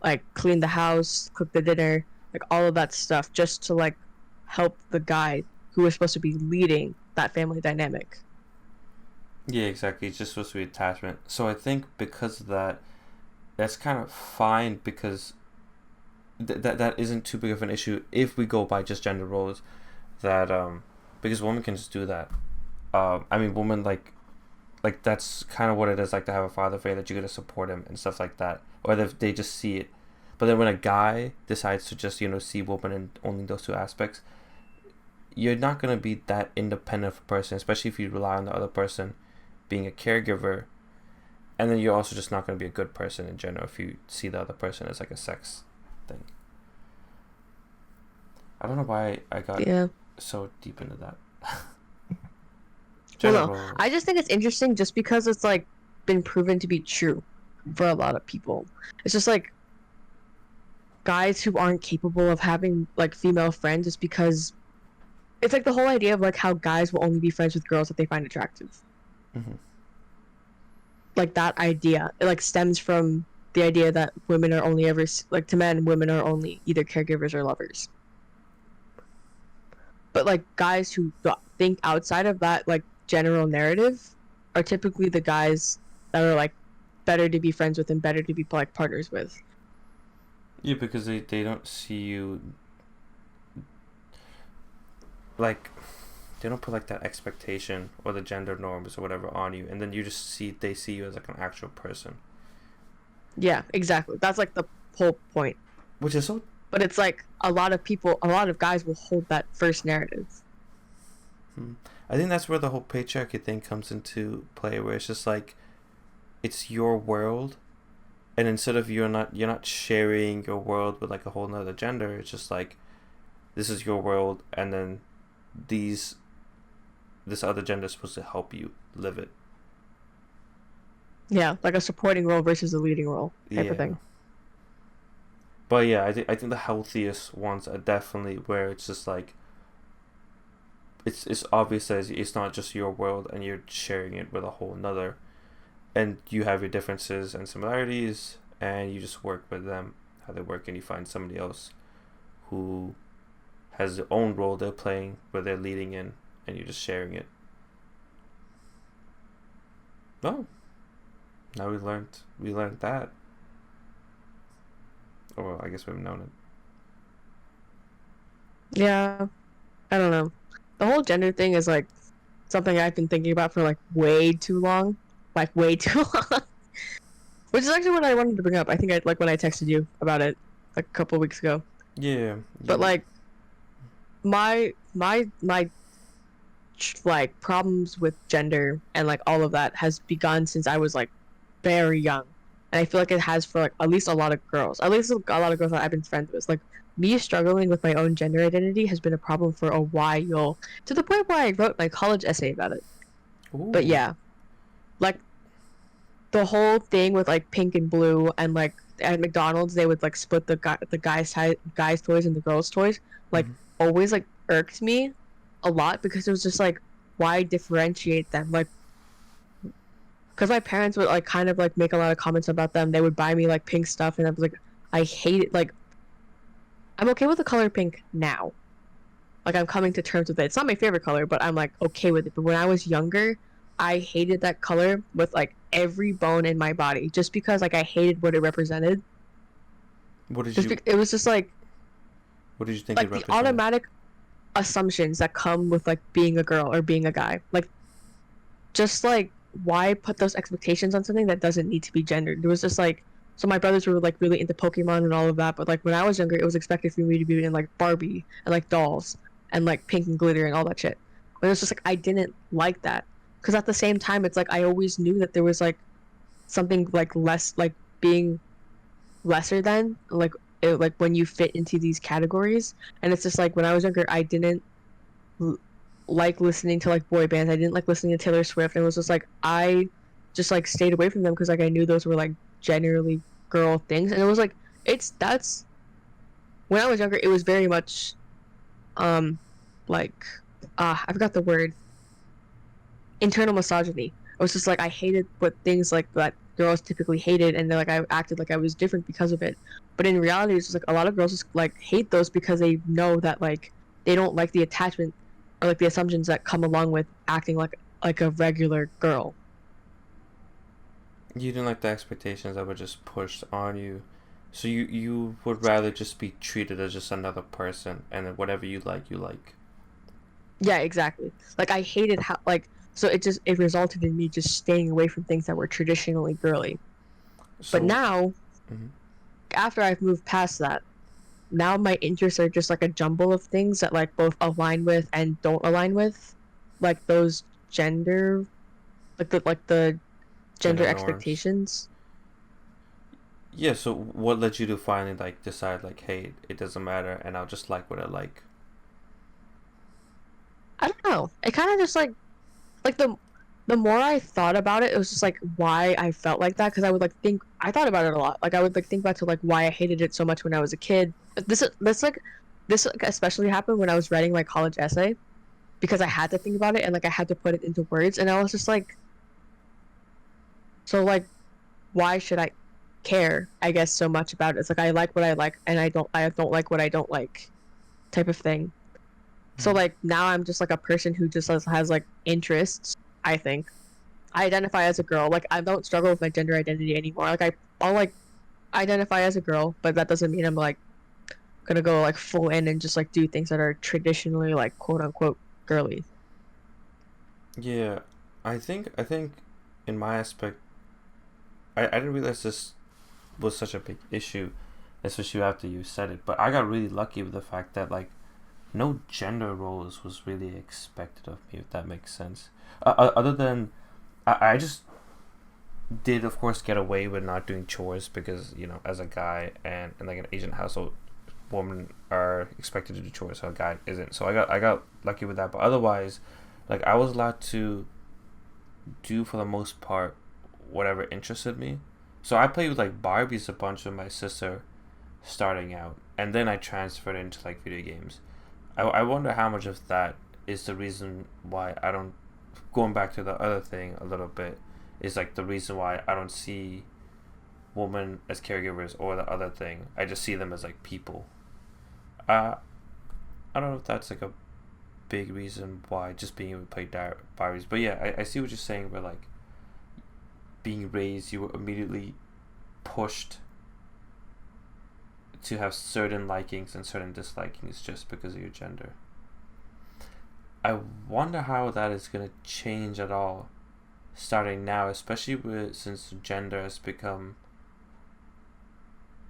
like clean the house, cook the dinner, like all of that stuff, just to like help the guy who is supposed to be leading that family dynamic.
yeah, exactly. It's just supposed to be attachment. So I think because of that, that's kind of fine because that isn't too big of an issue if we go by just gender roles. That because women can just do that. I mean, women like that's kind of what it is like to have a father figure that you're gonna support him and stuff like that, or if they just see it. But then when a guy decides to just see women in only those two aspects, you're not gonna be that independent of a person, especially if you rely on the other person being a caregiver, and then you're also just not gonna be a good person in general if you see the other person as like a sex thing. I don't know why I got
Yeah.
so deep into that.
Well, no,
General.
I just think it's interesting just because it's like been proven to be true for a lot of people. It's just like guys who aren't capable of having like female friends is because it's like the whole idea of like how guys will only be friends with girls that they find attractive.
Mm-hmm.
Like that idea, it like stems from the idea that women are only ever like to men, women are only either caregivers or lovers. But like guys who think outside of that like general narrative are typically the guys that are like better to be friends with and better to be like partners with.
Yeah, because they don't see you like they don't put like that expectation or the gender norms or whatever on you, and then they see you as like an actual person,
Yeah, exactly. That's like the whole point.
which is so.
But it's like a lot of guys will hold that first narrative.
Hmm. I think that's where the whole patriarchy thing comes into play, where it's just like it's your world, and instead of you're not sharing your world with like a whole nother gender, it's just like this is your world, and then these this other gender is supposed to help you live it.
Yeah, like a supporting role versus a leading role type of
Yeah.
thing.
But yeah, I think the healthiest ones are definitely where it's just like it's obvious that it's not just your world and you're sharing it with a whole another, and you have your differences and similarities and you just work with them how they work, and you find somebody else who has their own role they're playing where they're leading in, and you're just sharing it. Oh, now we learned that, or well, I guess we've known it.
Yeah. I don't know. The whole gender thing is like something I've been thinking about for like way too long. Like way too long. Which is actually what I wanted to bring up. I think I like when I texted you about it like a couple of weeks ago.
Yeah,
But
you.
like my like problems with gender and like all of that has begun since I was like very young. And I feel like it has for like at least a lot of girls. At least a lot of girls that I've been friends with. Like me struggling with my own gender identity has been a problem for a while. To the point where I wrote my college essay about it. But
Ooh.
yeah, like the whole thing with like pink and blue and like at McDonald's they would like split the guys toys and the girls toys like
Mm-hmm.
always like irked me a lot because it was just like why differentiate them like because my parents would like kind of like make a lot of comments about them. They would buy me like pink stuff and I was like I hate it. Like I'm okay with the color pink now, like I'm coming to terms with it. It's not my favorite color, but I'm like okay with it. But when I was younger, I hated that color with like every bone in my body, just because like I hated what it represented.
What did you
It was just
What did you think it
like the
represented?
automatic assumptions that come with like being a girl or being a guy. Like just like why put those expectations on something that doesn't need to be gendered? It was just like so my brothers were like really into Pokemon and all of that, but like when I was younger, it was expected for me to be in like Barbie and like dolls and like pink and glitter and all that shit. But it was just like I didn't like that because at the same time, it's like I always knew that there was like something like less like being lesser than like like when you fit into these categories, and it's just like when I was younger, I didn't l- like listening to like boy bands. I didn't like listening to Taylor Swift, and it was just like I just like stayed away from them because like I knew those were like generally girl things, and it was like it's that's when I was younger, it was very much um like I forgot the word, internal misogyny. I was just like I hated what things like that girls typically hated, and then like I acted like I was different because of it. But in reality, it's just like a lot of girls just like hate those because they know that like they don't like the attachment or like the assumptions that come along with acting like a regular girl.
You didn't like the expectations that were just pushed on you. So you would rather just be treated as just another person and then whatever you like, you like.
Yeah, exactly. Like I hated how like so it resulted in me just staying away from things that were traditionally girly. But
So,
now
mhm.
after I've moved past that, now my interests are just like a jumble of things that like both align with and don't align with like those gender like the gender
Gender norms.
expectations.
Yeah, so what led you to finally like decide like, hey, it doesn't matter and I'll just like what I like?
I don't know. It kind of just like the more I thought about it, it was just like why I felt like that because I would like think I thought about it a lot. Like I would like think back to like why I hated it so much when I was a kid. This like especially happened when I was writing my college essay because I had to think about it and like I had to put it into words and I was just like so like why should I care, I guess, so much about it? It's like I like what I like and I don't like what I don't like type of thing. So
Mm.
like now I'm just like a person who just has like interests, I think. I identify as a girl. Like I don't struggle with my gender identity anymore. Like I'll like identify as a girl, but that doesn't mean I'm like gonna go like full in and just like do things that are traditionally like quote unquote girly.
Yeah, I think in my aspect, I didn't realize this was such a big issue, especially after you said it. But I got really lucky with the fact that like no gender roles was really expected of me, if that makes sense. Other than I just did, of course, get away with not doing chores because as a guy and in like an Asian household, women are expected to do chores, so a guy isn't. So I got lucky with that. But otherwise, like I was allowed to do for the most part whatever interested me. So I played with like Barbies a bunch with my sister starting out, and then I transferred into like video games. I wonder how much of that is the reason why I don't. Going back to the other thing a little bit, is like the reason why I don't see women as caregivers or the other thing. I just see them as like people. Uh, I don't know if that's like a big reason why just being able to play Barbies. But yeah, I see what you're saying. Where like being raised, you were immediately pushed to have certain likings and certain dislikings just because of your gender. I wonder how that is going to change at all starting now, especially since gender has become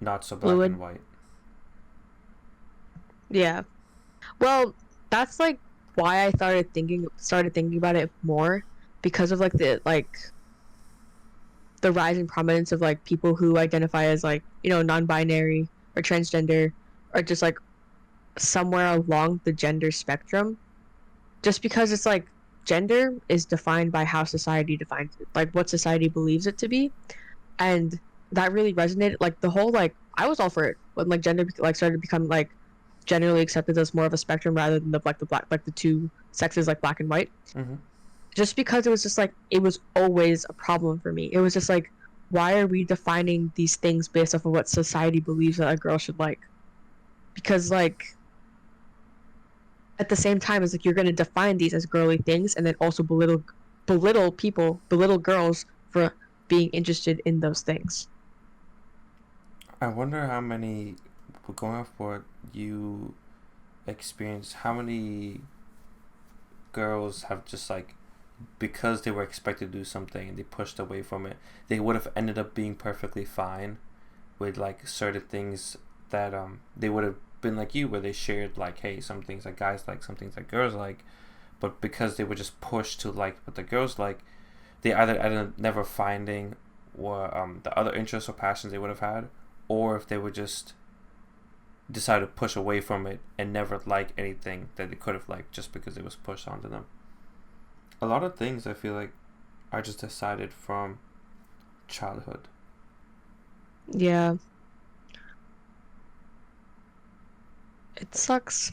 not so black and
Fluid.
white.
Yeah. Well, that's like why I started thinking about it more, because of like the rise in prominence of like people who identify as like, non-binary or transgender, or just like somewhere along the gender spectrum. Just because it's like gender is defined by how society defines it, like what society believes it to be. And that really resonated, like the whole, like I was all for it when like gender like started to become like generally accepted as more of a spectrum rather than the black, like the two sexes, like black and white.
Mm-hmm.
Just because it was just like, it was always a problem for me. It was just like, why are we defining these things based off of what society believes that a girl should like? Because like at the same time, it's like you're going to define these as girly things and then also belittle girls for being interested in those things.
I wonder how many, going off what you experienced, how many girls have just like, because they were expected to do something and they pushed away from it, they would have ended up being perfectly fine with like certain things that they would have been like you, where they shared like, hey, some things that guys like, some things that girls like, but because they were just pushed to like what the girls like, they either ended up never finding or the other interests or passions they would have had, or if they would just decide to push away from it and never like anything that they could have liked just because it was pushed onto them. A lot of things I feel like are just decided from childhood.
Yeah, it sucks.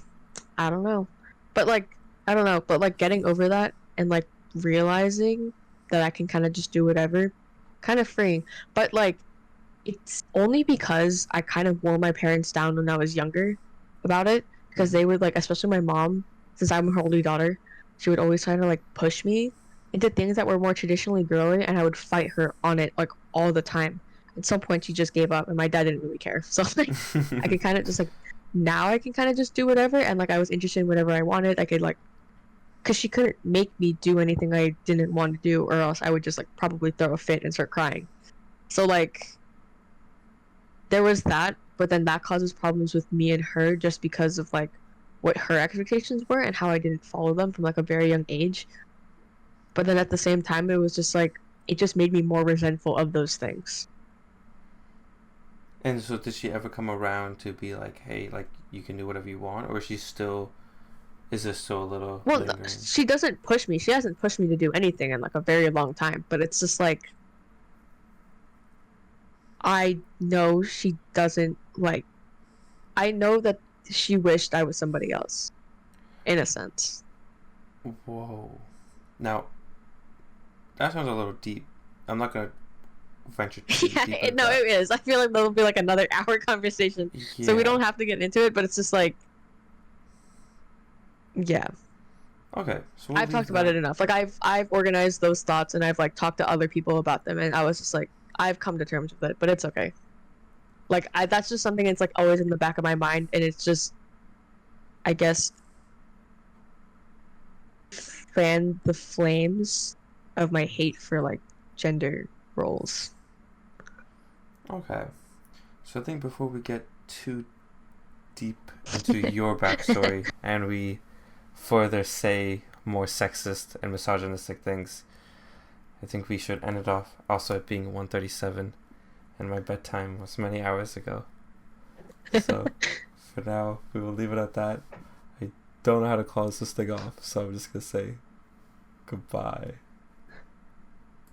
I don't know. But like, I don't know, but like getting over that and like realizing that I can kind of just do whatever, kind of freeing. But like, it's only because I kind of wore my parents down when I was younger about it, because
Mm-hmm.
they would like, especially my mom, since I'm her only daughter, she would always try to like push me into things that were more traditionally girly, and I would fight her on it like all the time. At some point, she just gave up, and my dad didn't really care. So like, I could kind of just like, now I can kind of just do whatever, and like I was interested in whatever I wanted. I could like, because she couldn't make me do anything I didn't want to do, or else I would just like probably throw a fit and start crying. So like there was that, but then that causes problems with me and her just because of like what her expectations were and how I didn't follow them from like a very young age. But then at the same time, it was just like, it just made me more resentful of those things.
And so, did she ever come around to be like, hey, like you can do whatever you want, or is this still a little
Well, no,
lingering?
she doesn't push me. She hasn't pushed me to do anything in like a very long time, but it's just like, I know she doesn't like, I know that she wished I was somebody else, in a sense.
Whoa. Now, that sounds a little deep. I'm not gonna venture too
Yeah,
deep into
no,
that.
it is. I feel like that'll be like another hour conversation, so we
Yeah.
don't have to get into it. But it's just like, yeah,
Okay, so we'll
I've
leave
talked about it
that.
enough. Like I've organized those thoughts, and I've like talked to other people about them, and I was just like, I've come to terms with it, but it's okay. Like that's just something that's like always in the back of my mind, and it's just, I guess, fan the flames of my hate for like gender roles.
Okay, so I think before we get too deep into your backstory and we further say more sexist and misogynistic things, I think we should end it off also at being 1:37, and my bedtime was many hours ago. So for now, we will leave it at that. I don't know how to close this thing off, so I'm just gonna say goodbye.